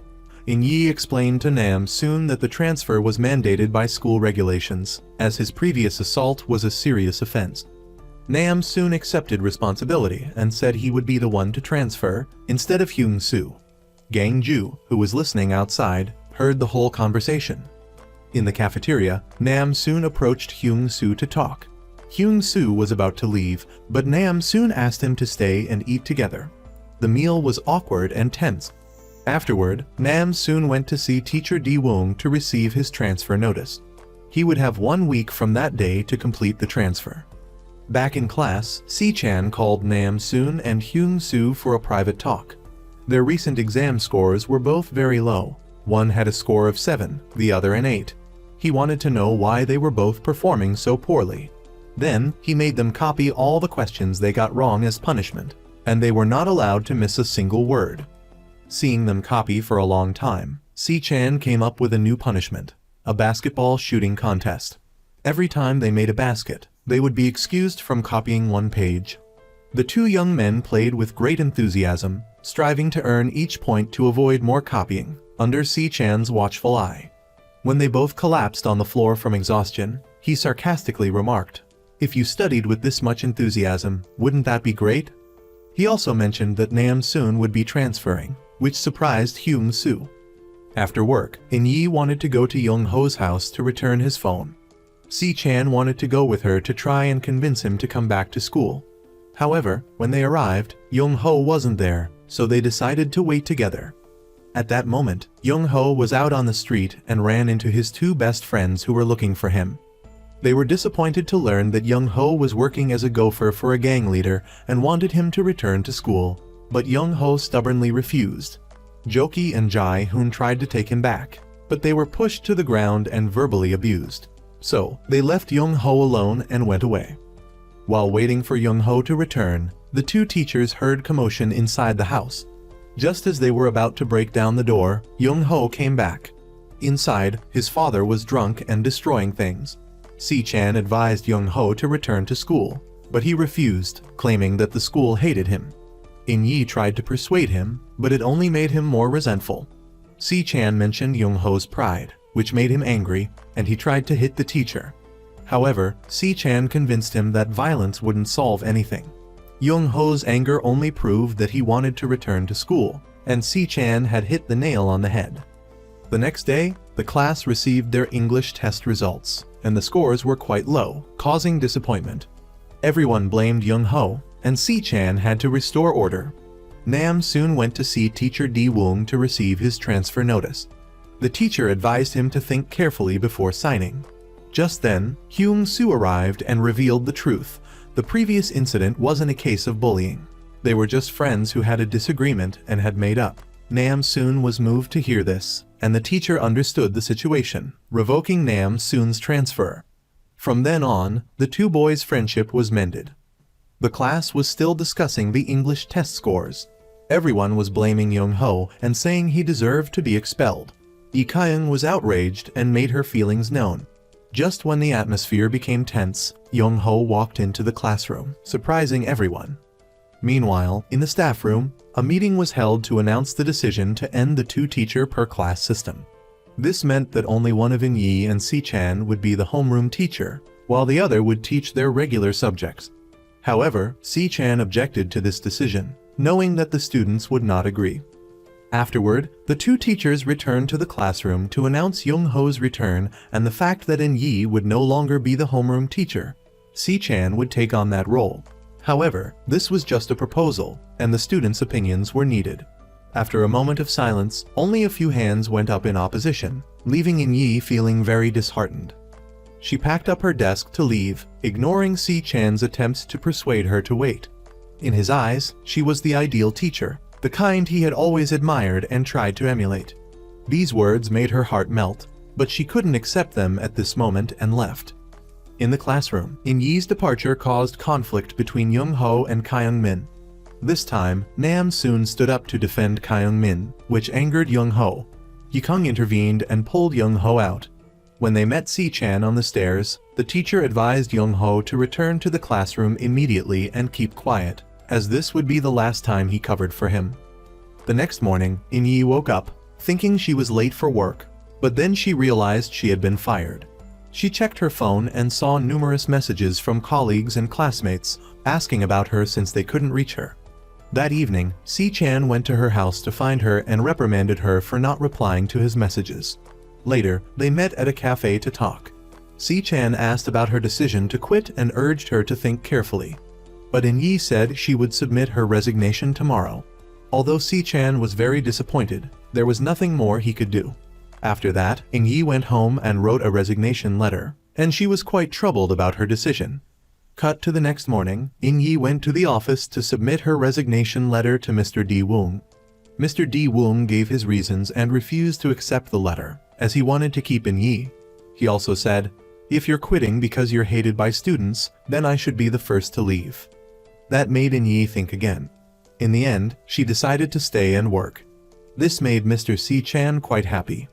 In-yi explained to Nam-soon that the transfer was mandated by school regulations, as his previous assault was a serious offense. Nam-soon accepted responsibility and said he would be the one to transfer, instead of Hyung-soo. Gang-ju, who was listening outside, heard the whole conversation. In the cafeteria, Nam-soon approached Hyung-soo to talk. Hyung-soo was about to leave, but Nam-soon asked him to stay and eat together. The meal was awkward and tense. Afterward, Nam-soon went to see teacher Di-woong to receive his transfer notice. He would have 1 week from that day to complete the transfer. Back in class, Si-chan called Nam-soon and Hyung-soo for a private talk. Their recent exam scores were both very low. One had a score of 7, the other an 8. He wanted to know why they were both performing so poorly. Then, he made them copy all the questions they got wrong as punishment, and they were not allowed to miss a single word. Seeing them copy for a long time, Si-chan came up with a new punishment, a basketball shooting contest. Every time they made a basket, they would be excused from copying 1 page. The two young men played with great enthusiasm, striving to earn each point to avoid more copying, under Si-chan's watchful eye. When they both collapsed on the floor from exhaustion, he sarcastically remarked, "If you studied with this much enthusiasm, wouldn't that be great?" He also mentioned that Nam soon would be transferring, which surprised Hyung Soo. After work, In Yi wanted to go to Young Ho's house to return his phone. Si Chan wanted to go with her to try and convince him to come back to school. However, when they arrived, Young Ho wasn't there, so they decided to wait together. At that moment, Young Ho was out on the street and ran into his two best friends who were looking for him. They were disappointed to learn that Young Ho was working as a gopher for a gang leader and wanted him to return to school, but Young Ho stubbornly refused. Joki and Jae Hoon tried to take him back, but they were pushed to the ground and verbally abused. So, they left Young Ho alone and went away. While waiting for Young Ho to return, the two teachers heard commotion inside the house. Just as they were about to break down the door, Young Ho came back. Inside, his father was drunk and destroying things. Si Chan advised Young Ho to return to school, but he refused, claiming that the school hated him. In Yi tried to persuade him, but it only made him more resentful. Si Chan mentioned Young Ho's pride, which made him angry, and he tried to hit the teacher. However, Si Chan convinced him that violence wouldn't solve anything. Young Ho's anger only proved that he wanted to return to school, and Si Chan had hit the nail on the head. The next day, the class received their English test results, and the scores were quite low, causing disappointment. Everyone blamed Young Ho, and Si Chan had to restore order. Nam soon went to see teacher Di Woong to receive his transfer notice. The teacher advised him to think carefully before signing. Just then, Hyung Soo arrived and revealed the truth. The previous incident wasn't a case of bullying. They were just friends who had a disagreement and had made up. Nam soon was moved to hear this, and the teacher understood the situation, revoking Nam soon's transfer. From then on, the two boys' friendship was mended. The class was still discussing the English test scores. Everyone was blaming Young Ho and saying he deserved to be expelled. Lee Kyung was outraged and made her feelings known. Just when the atmosphere became tense, Young Ho walked into the classroom, surprising everyone. Meanwhile, in the staff room, a meeting was held to announce the decision to end the two-teacher per class system. This meant that only one of In Yi and Si Chan would be the homeroom teacher, while the other would teach their regular subjects. However, Si Chan objected to this decision, knowing that the students would not agree. Afterward, the two teachers returned to the classroom to announce Young Ho's return and the fact that In Yi would no longer be the homeroom teacher. Si Chan would take on that role. However, this was just a proposal, and the students' opinions were needed. After a moment of silence, only a few hands went up in opposition, leaving In Yi feeling very disheartened. She packed up her desk to leave, ignoring Si Chan's attempts to persuade her to wait. In his eyes, she was the ideal teacher, the kind he had always admired and tried to emulate. These words made her heart melt, but she couldn't accept them at this moment and left. In the classroom, In Yi's departure caused conflict between Young Ho and Kyung Min. This time, Nam soon stood up to defend Kyung Min, which angered Young Ho. Yikung intervened and pulled Young Ho out. When they met Si Chan on the stairs, the teacher advised Young Ho to return to the classroom immediately and keep quiet, as this would be the last time he covered for him. The next morning, In Yi woke up, thinking she was late for work, but then she realized she had been fired. She checked her phone and saw numerous messages from colleagues and classmates asking about her since they couldn't reach her. That evening, Si Chan went to her house to find her and reprimanded her for not replying to his messages. Later, they met at a cafe to talk. Si Chan asked about her decision to quit and urged her to think carefully. But In Yi said she would submit her resignation tomorrow. Although Si Chan was very disappointed, there was nothing more he could do. After that, In Yi went home and wrote a resignation letter, and she was quite troubled about her decision. Cut to the next morning, In Yi went to the office to submit her resignation letter to Mr. Di Woong. Mr. Di Woong gave his reasons and refused to accept the letter, as he wanted to keep In Yi. He also said, "If you're quitting because you're hated by students, then I should be the first to leave." That made In Yi think again. In the end, she decided to stay and work. This made Mr. Si Chan quite happy.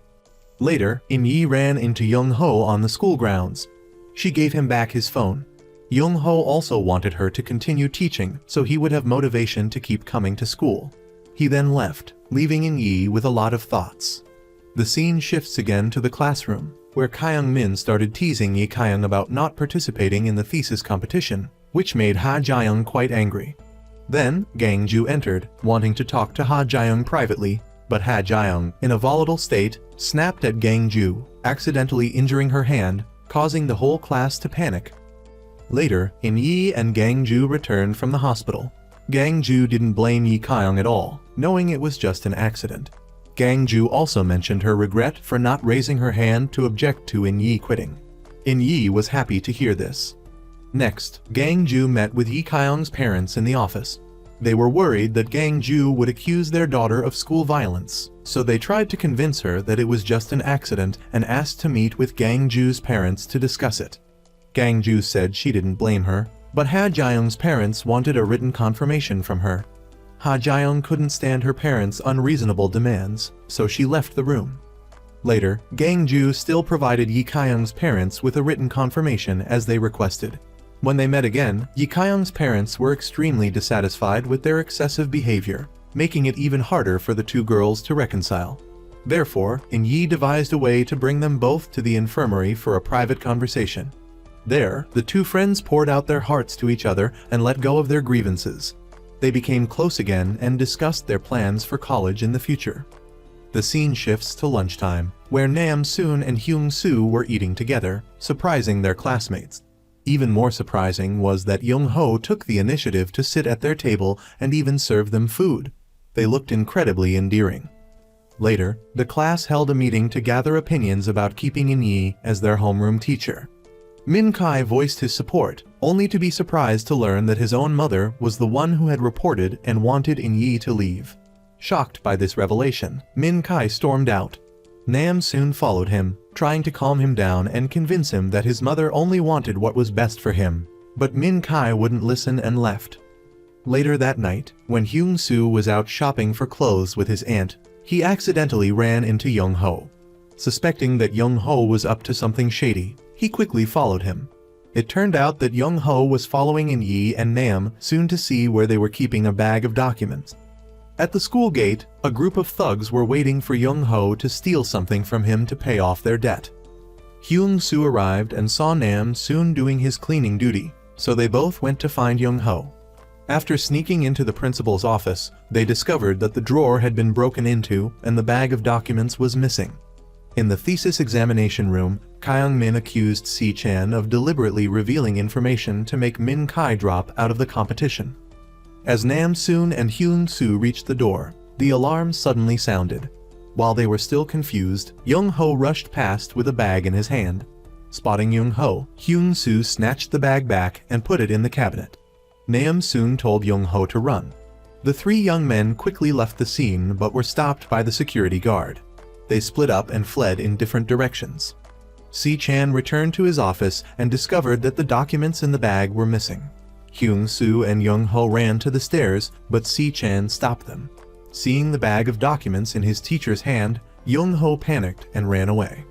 Later, In Yi ran into Young Ho on the school grounds. She gave him back his phone. Young Ho also wanted her to continue teaching so he would have motivation to keep coming to school. He then left, leaving In Yi with a lot of thoughts. The scene shifts again to the classroom, where Kyung Min started teasing Yi Kyung about not participating in the thesis competition, which made Ha Jaeyoung quite angry. Then, Gang Ju entered, wanting to talk to Ha Jaeyoung privately, but Ha Jaeyoung, in a volatile state, snapped at Gang Ju, accidentally injuring her hand, causing the whole class to panic. Later, In Yi and Gang Ju returned from the hospital. Gang Ju didn't blame Yi Kyung at all, knowing it was just an accident. Gang Ju also mentioned her regret for not raising her hand to object to In Yi quitting. In Yi was happy to hear this. Next, Gang Ju met with Yi Kyung's parents in the office. They were worried that Gang Ju would accuse their daughter of school violence, so they tried to convince her that it was just an accident and asked to meet with Gang Ju's parents to discuss it. Gang Ju said she didn't blame her, but Ha Jaeyoung's parents wanted a written confirmation from her. Ha Jaeyoung couldn't stand her parents' unreasonable demands, so she left the room. Later, Gang Ju still provided Yi Kyung's parents with a written confirmation as they requested. When they met again, Yi Kyung's parents were extremely dissatisfied with their excessive behavior, making it even harder for the two girls to reconcile. Therefore, In Yi devised a way to bring them both to the infirmary for a private conversation. There, the two friends poured out their hearts to each other and let go of their grievances. They became close again and discussed their plans for college in the future. The scene shifts to lunchtime, where Nam Soon and Hyung Soo were eating together, surprising their classmates. Even more surprising was that Young Ho took the initiative to sit at their table and even serve them food. They looked incredibly endearing. Later, the class held a meeting to gather opinions about keeping In Yi as their homeroom teacher. Min Kai voiced his support, only to be surprised to learn that his own mother was the one who had reported and wanted In Yi to leave. Shocked by this revelation, Min Kai stormed out. Nam soon followed him, trying to calm him down and convince him that his mother only wanted what was best for him, but Min Kai wouldn't listen and left. Later that night, when Hyung Soo was out shopping for clothes with his aunt, he accidentally ran into Young Ho. Suspecting that Young Ho was up to something shady, he quickly followed him. It turned out that Young Ho was following In Yi and Nam soon to see where they were keeping a bag of documents. At the school gate, a group of thugs were waiting for Young Ho to steal something from him to pay off their debt. Hyung Soo arrived and saw Nam soon doing his cleaning duty, so they both went to find Young Ho. After sneaking into the principal's office, they discovered that the drawer had been broken into and the bag of documents was missing. In the thesis examination room, Kyung Min accused Si Chan of deliberately revealing information to make Min Kai drop out of the competition. As Nam Soon and Hyun Soo reached the door, the alarm suddenly sounded. While they were still confused, Young Ho rushed past with a bag in his hand. Spotting Young Ho, Hyun Soo snatched the bag back and put it in the cabinet. Nam Soon told Young Ho to run. The three young men quickly left the scene but were stopped by the security guard. They split up and fled in different directions. Si Chan returned to his office and discovered that the documents in the bag were missing. Hyung Soo and Young Ho ran to the stairs, but Si Chan stopped them. Seeing the bag of documents in his teacher's hand, Young Ho panicked and ran away.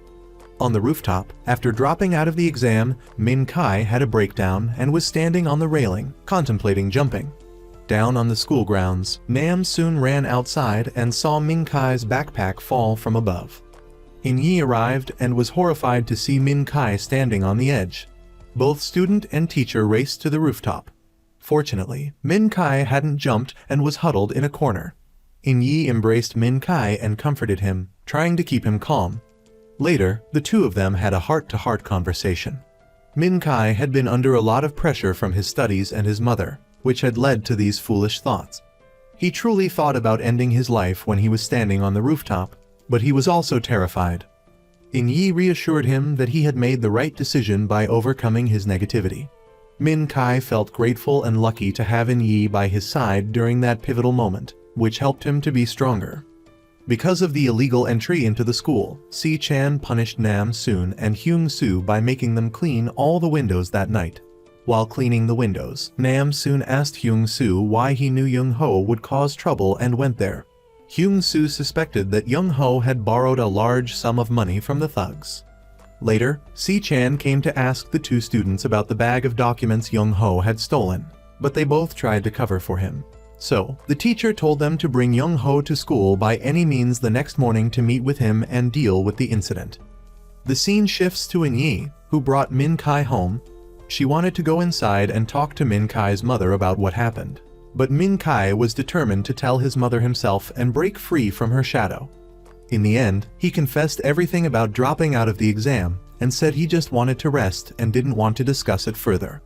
On the rooftop, after dropping out of the exam, Min Kai had a breakdown and was standing on the railing, contemplating jumping. Down on the school grounds, Nam soon ran outside and saw Min Kai's backpack fall from above. In Yi arrived and was horrified to see Min Kai standing on the edge. Both student and teacher raced to the rooftop. Fortunately, Min Kai hadn't jumped and was huddled in a corner. In Yi embraced Min Kai and comforted him, trying to keep him calm. Later, the two of them had a heart-to-heart conversation. Min Kai had been under a lot of pressure from his studies and his mother, which had led to these foolish thoughts. He truly thought about ending his life when he was standing on the rooftop, but he was also terrified. In Yi reassured him that he had made the right decision by overcoming his negativity. Min Kai felt grateful and lucky to have In Yi by his side during that pivotal moment, which helped him to be stronger. Because of the illegal entry into the school, Si Chan punished Nam Soon and Hyung Soo by making them clean all the windows that night. While cleaning the windows, Nam soon asked Hyung Soo why he knew Young Ho would cause trouble and went there. Hyung Soo suspected that Young Ho had borrowed a large sum of money from the thugs. Later, Si Chan came to ask the two students about the bag of documents Young Ho had stolen, but they both tried to cover for him. So, the teacher told them to bring Young Ho to school by any means the next morning to meet with him and deal with the incident. The scene shifts to In Yi, who brought Min Kai home. She wanted to go inside and talk to Min Kai's mother about what happened, But Min Kai was determined to tell his mother himself and break free from her shadow. In the end, he confessed everything about dropping out of the exam and said he just wanted to rest and didn't want to discuss it further.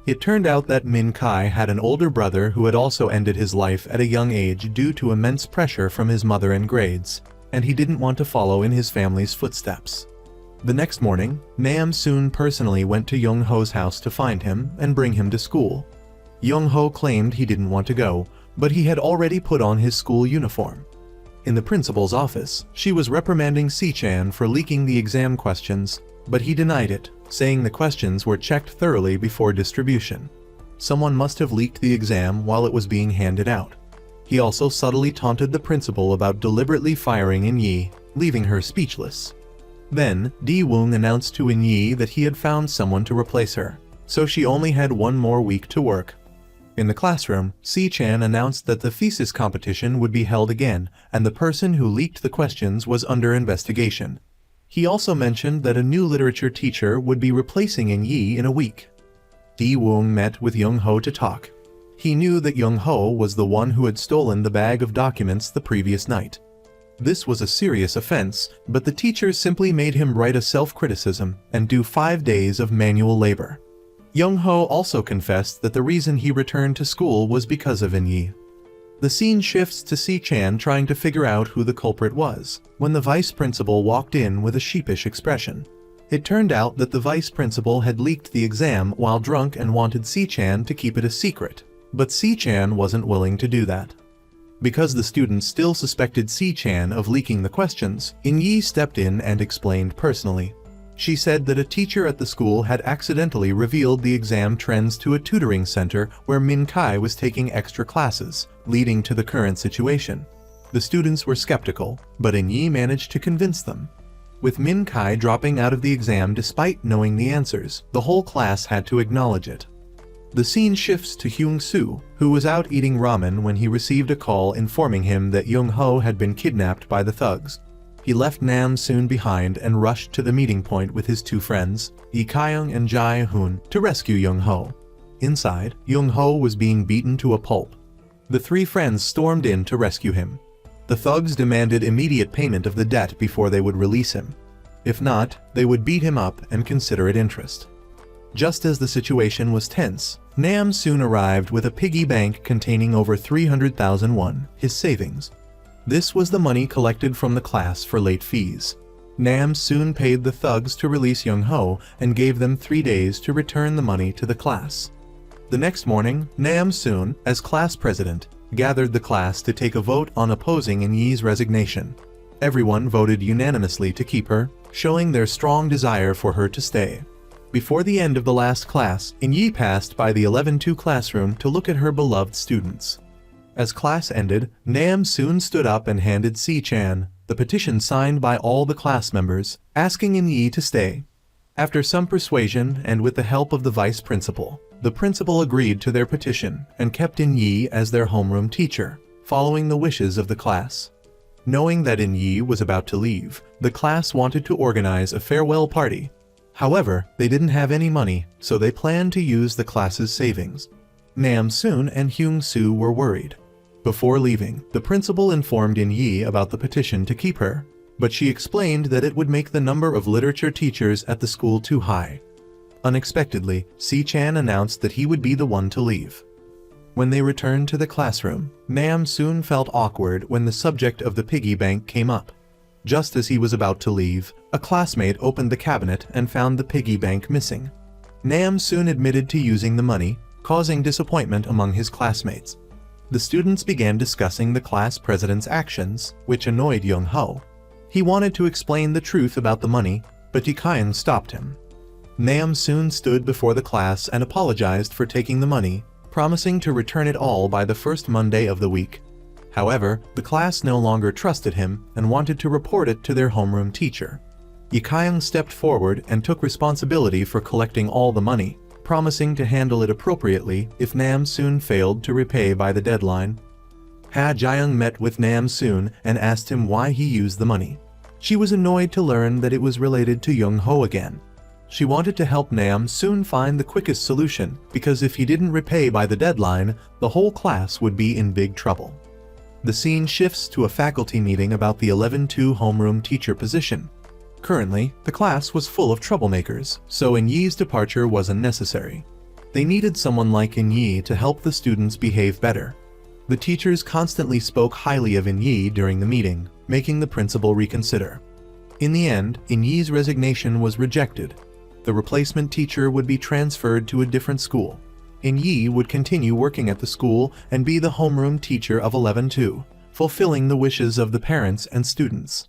It turned out that Min Kai had an older brother who had also ended his life at a young age due to immense pressure from his mother and grades, and he didn't want to follow in his family's footsteps. The next morning, Nam Soon personally went to Young Ho's house to find him and bring him to school. Young Ho claimed he didn't want to go, but he had already put on his school uniform. In the principal's office, she was reprimanding Si-chan for leaking the exam questions, but he denied it, saying the questions were checked thoroughly before distribution. Someone must have leaked the exam while it was being handed out. He also subtly taunted the principal about deliberately firing In Yi, leaving her speechless. Then, Di Woong announced to In Yi that he had found someone to replace her, so she only had one more week to work. In the classroom, Si-chan announced that the thesis competition would be held again, and the person who leaked the questions was under investigation. He also mentioned that a new literature teacher would be replacing In Yi in a week. Di Woong met with Young Ho to talk. He knew that Young Ho was the one who had stolen the bag of documents the previous night. This was a serious offense, but the teacher simply made him write a self-criticism and do 5 days of manual labor. Young Ho also confessed that the reason he returned to school was because of In Yi. The scene shifts to Si-chan trying to figure out who the culprit was, when the vice principal walked in with a sheepish expression. It turned out that the vice principal had leaked the exam while drunk and wanted Si-chan to keep it a secret, but Si-chan wasn't willing to do that. Because the students still suspected Si-chan of leaking the questions, In Yi stepped in and explained personally. She said that a teacher at the school had accidentally revealed the exam trends to a tutoring center where Min Kai was taking extra classes, leading to the current situation. The students were skeptical, but In Yi managed to convince them. With Min Kai dropping out of the exam despite knowing the answers, the whole class had to acknowledge it. The scene shifts to Hyung Soo, who was out eating ramen when he received a call informing him that Young Ho had been kidnapped by the thugs. He left Nam Soon behind and rushed to the meeting point with his two friends, Lee Kyung and Jae Hoon, to rescue Young Ho. Inside, Young Ho was being beaten to a pulp. The three friends stormed in to rescue him. The thugs demanded immediate payment of the debt before they would release him. If not, they would beat him up and consider it interest. Just as the situation was tense, Nam Soon arrived with a piggy bank containing over 300,000 won, his savings. This was the money collected from the class for late fees. Nam Soon paid the thugs to release Young Ho and gave them 3 days to return the money to the class. The next morning, Nam Soon, as class president, gathered the class to take a vote on opposing In Yi's resignation. Everyone voted unanimously to keep her, showing their strong desire for her to stay. Before the end of the last class, In Yi passed by the 11-2 classroom to look at her beloved students. As class ended, Nam Soon stood up and handed Si-chan the petition signed by all the class members, asking In Yi to stay. After some persuasion and with the help of the vice principal, the principal agreed to their petition and kept In Yi as their homeroom teacher, following the wishes of the class. Knowing that In Yi was about to leave, the class wanted to organize a farewell party. However, they didn't have any money, so they planned to use the class's savings. Nam Soon and Hyung Soo were worried. Before leaving, the principal informed In Yi about the petition to keep her, but she explained that it would make the number of literature teachers at the school too high. Unexpectedly, Si-chan announced that he would be the one to leave. When they returned to the classroom, Nam Soon felt awkward when the subject of the piggy bank came up. Just as he was about to leave, a classmate opened the cabinet and found the piggy bank missing. Nam Soon admitted to using the money, causing disappointment among his classmates. The students began discussing the class president's actions, which annoyed Young Ho. He wanted to explain the truth about the money, but Yikayan stopped him. Nam Soon stood before the class and apologized for taking the money, promising to return it all by the first Monday of the week. However, the class no longer trusted him and wanted to report it to their homeroom teacher. Yikayan stepped forward and took responsibility for collecting all the money, promising to handle it appropriately if Nam Soon failed to repay by the deadline. Ha Jaeyoung met with Nam Soon and asked him why he used the money. She was annoyed to learn that it was related to Young Ho again. She wanted to help Nam soon find the quickest solution, because if he didn't repay by the deadline, the whole class would be in big trouble. The scene shifts to a faculty meeting about the 11-2 homeroom teacher position. Currently, the class was full of troublemakers, so In-yi's departure wasn't necessary. They needed someone like In-yi to help the students behave better. The teachers constantly spoke highly of In-yi during the meeting, making the principal reconsider. In the end, In-yi's resignation was rejected. The replacement teacher would be transferred to a different school. In-yi would continue working at the school and be the homeroom teacher of 11-2, fulfilling the wishes of the parents and students.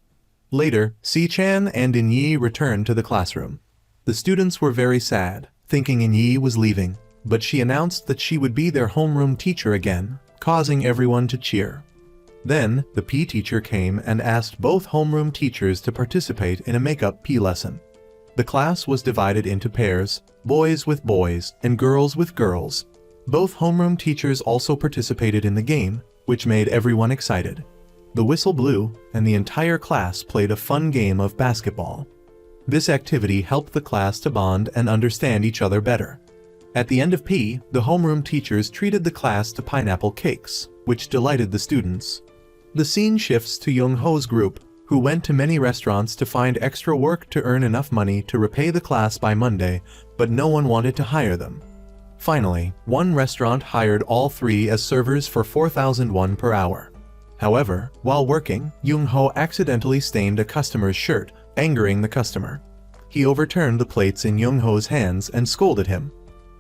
Later, Si-chan and In-yi returned to the classroom. The students were very sad, thinking In-yi was leaving, but she announced that she would be their homeroom teacher again, causing everyone to cheer. Then, the P teacher came and asked both homeroom teachers to participate in a makeup P lesson. The class was divided into pairs, boys with boys and girls with girls. Both homeroom teachers also participated in the game, which made everyone excited. The whistle blew, and the entire class played a fun game of basketball. This activity helped the class to bond and understand each other better. At the end of P, the homeroom teachers treated the class to pineapple cakes, which delighted the students. The scene shifts to Young-ho's group, who went to many restaurants to find extra work to earn enough money to repay the class by Monday, but no one wanted to hire them. Finally, one restaurant hired all three as servers for 4,000 won per hour. However, while working, Young-ho accidentally stained a customer's shirt, angering the customer. He overturned the plates in Young-ho's hands and scolded him.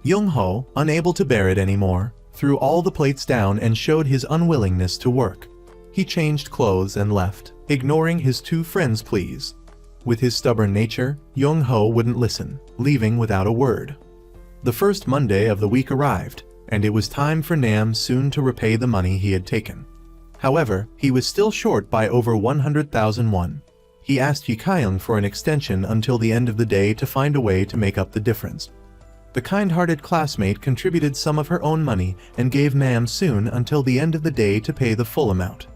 Young-ho, unable to bear it anymore, threw all the plates down and showed his unwillingness to work. He changed clothes and left, ignoring his two friends' pleas. With his stubborn nature, Young-ho wouldn't listen, leaving without a word. The first Monday of the week arrived, and it was time for Nam soon to repay the money he had taken. However, he was still short by over 100,000 won. He asked Yi-kyung for an extension until the end of the day to find a way to make up the difference. The kind-hearted classmate contributed some of her own money and gave Nam soon until the end of the day to pay the full amount.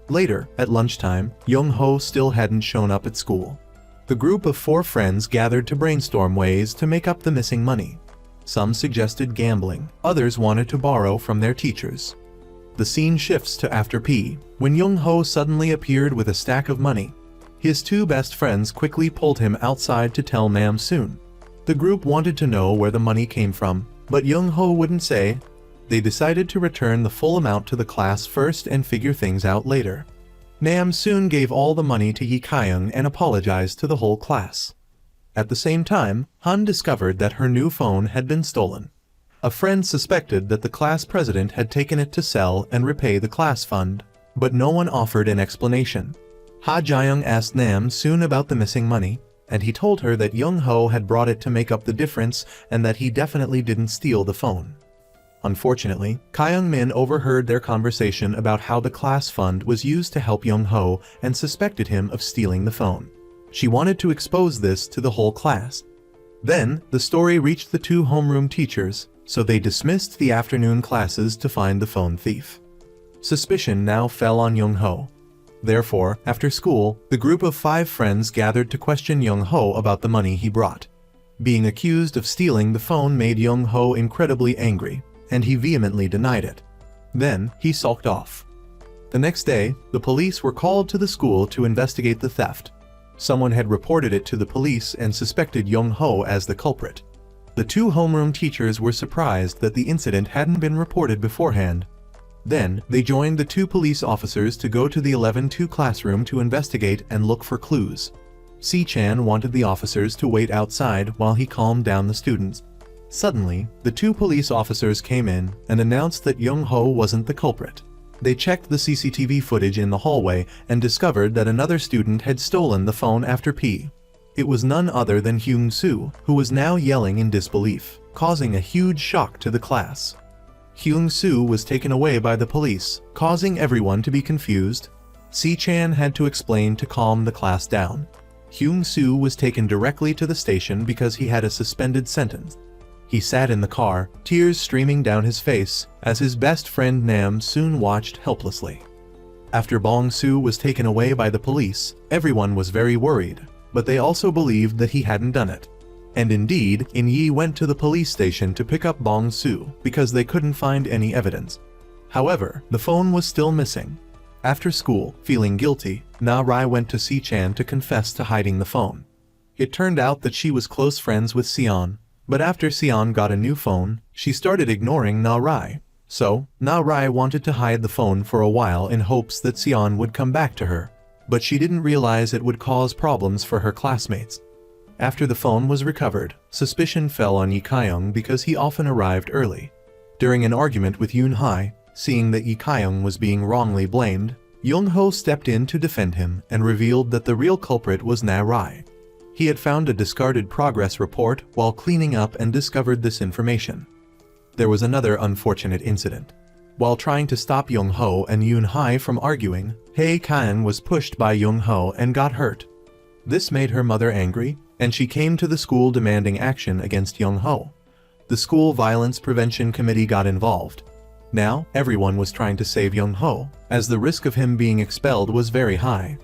Later, at lunchtime, Young-ho still hadn't shown up at school. The group of 4 friends gathered to brainstorm ways to make up the missing money. Some suggested gambling, others wanted to borrow from their teachers. The scene shifts to after P, when Young-ho suddenly appeared with a stack of money. His 2 best friends quickly pulled him outside to tell Nam soon. The group wanted to know where the money came from, but Young-ho wouldn't say. They decided to return the full amount to the class first and figure things out later. Nam soon gave all the money to Yi-kyung and apologized to the whole class. At the same time, Han discovered that her new phone had been stolen. A friend suspected that the class president had taken it to sell and repay the class fund, but no one offered an explanation. Ha Jae-young asked Nam soon about the missing money, and he told her that Young-ho had brought it to make up the difference and that he definitely didn't steal the phone. Unfortunately, Kyung-min overheard their conversation about how the class fund was used to help Young-ho and suspected him of stealing the phone. She wanted to expose this to the whole class. Then, the story reached the 2 homeroom teachers, so they dismissed the afternoon classes to find the phone thief. Suspicion now fell on Young-ho. Therefore, after school, the group of 5 friends gathered to question Young-ho about the money he brought. Being accused of stealing the phone made Young-ho incredibly angry, and he vehemently denied it. Then, he sulked off. The next day, the police were called to the school to investigate the theft. Someone had reported it to the police and suspected Young-ho as the culprit. The 2 homeroom teachers were surprised that the incident hadn't been reported beforehand. Then, they joined the 2 police officers to go to the 11-2 classroom to investigate and look for clues. Si-chan wanted the officers to wait outside while he calmed down the students. Suddenly, the 2 police officers came in and announced that Young-ho wasn't the culprit. They checked the CCTV footage in the hallway and discovered that another student had stolen the phone after P. It was none other than Hyung-soo, who was now yelling in disbelief, causing a huge shock to the class. Hyung-soo was taken away by the police, causing everyone to be confused. Si-chan had to explain to calm the class down. Hyung-soo was taken directly to the station because he had a suspended sentence. He sat in the car, tears streaming down his face, as his best friend Nam soon watched helplessly. After Bong-soo was taken away by the police, everyone was very worried, but they also believed that he hadn't done it. And indeed, In Yi went to the police station to pick up Bong Su because they couldn't find any evidence. However, the phone was still missing. After school, feeling guilty, Na Rai went to Si Chan to confess to hiding the phone. It turned out that she was close friends with Sion, but after Sion got a new phone, she started ignoring Na Rai. So, Na Rai wanted to hide the phone for a while in hopes that Sion would come back to her, but she didn't realize it would cause problems for her classmates. After the phone was recovered, suspicion fell on Yi Kyung because he often arrived early. During an argument with Yoon Hai, seeing that Yi Kyung was being wrongly blamed, Young Ho stepped in to defend him and revealed that the real culprit was Na Rai. He had found a discarded progress report while cleaning up and discovered this information. There was another unfortunate incident. While trying to stop Young Ho and Yoon Hai from arguing, Hae Kan was pushed by Young Ho and got hurt. This made her mother angry, and she came to the school demanding action against Young Ho. The school violence prevention committee got involved. Now, everyone was trying to save Young Ho, as the risk of him being expelled was very high.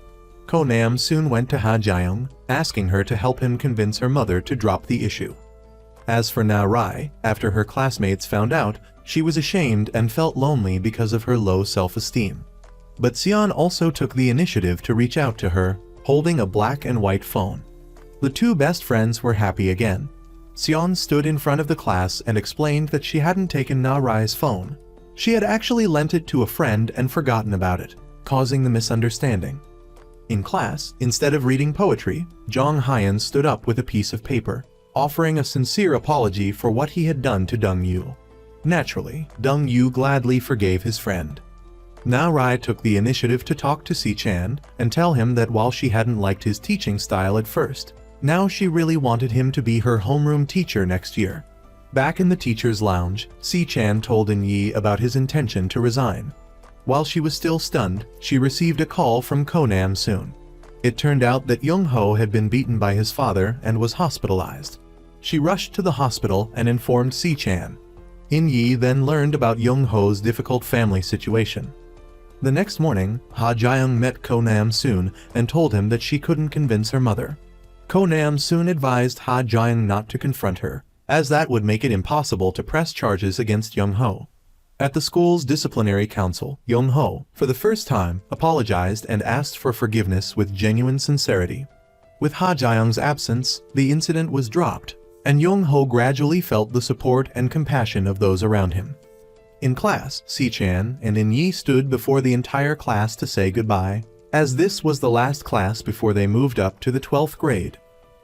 Ko Nam soon went to Ha Jaeyoung, asking her to help him convince her mother to drop the issue. As for Na Rai, after her classmates found out, she was ashamed and felt lonely because of her low self-esteem. But Sion also took the initiative to reach out to her, holding a black and white phone. The two best friends were happy again. Sion stood in front of the class and explained that she hadn't taken Na Rai's phone. She had actually lent it to a friend and forgotten about it, causing the misunderstanding. In class, instead of reading poetry, Jong Hyan stood up with a piece of paper, offering a sincere apology for what he had done to Dong Yu. Naturally, Dong Yu gladly forgave his friend. Na Rai took the initiative to talk to Si Chan and tell him that while she hadn't liked his teaching style at first, now she really wanted him to be her homeroom teacher next year. Back in the teacher's lounge, Si Chan told In Yi about his intention to resign. While she was still stunned, she received a call from Ko Nam soon. It turned out that Young Ho had been beaten by his father and was hospitalized. She rushed to the hospital and informed Si Chan. In Yi then learned about Young Ho's difficult family situation. The next morning, Ha Jaeyoung met Ko Nam soon and told him that she couldn't convince her mother. Ko Nam soon advised Ha Jaeyoung not to confront her, as that would make it impossible to press charges against Young Ho. At the school's disciplinary council, Young Ho, for the first time, apologized and asked for forgiveness with genuine sincerity. With Ha Jaeyoung's absence, the incident was dropped, and Young Ho gradually felt the support and compassion of those around him. In class, Si Chan and In Yi stood before the entire class to say goodbye, as this was the last class before they moved up to the 12th grade.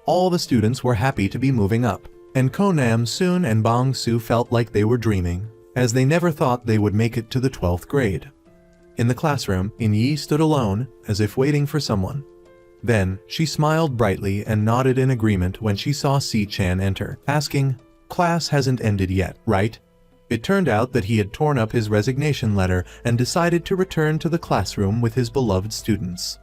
All the students were happy to be moving up, and Ko Nam Soon and Bong Su felt like they were dreaming, as they never thought they would make it to the 12th grade. In the classroom, In Yi stood alone, as if waiting for someone. Then, she smiled brightly and nodded in agreement when she saw Si Chan enter, asking, "Class hasn't ended yet, right?" It turned out that he had torn up his resignation letter and decided to return to the classroom with his beloved students.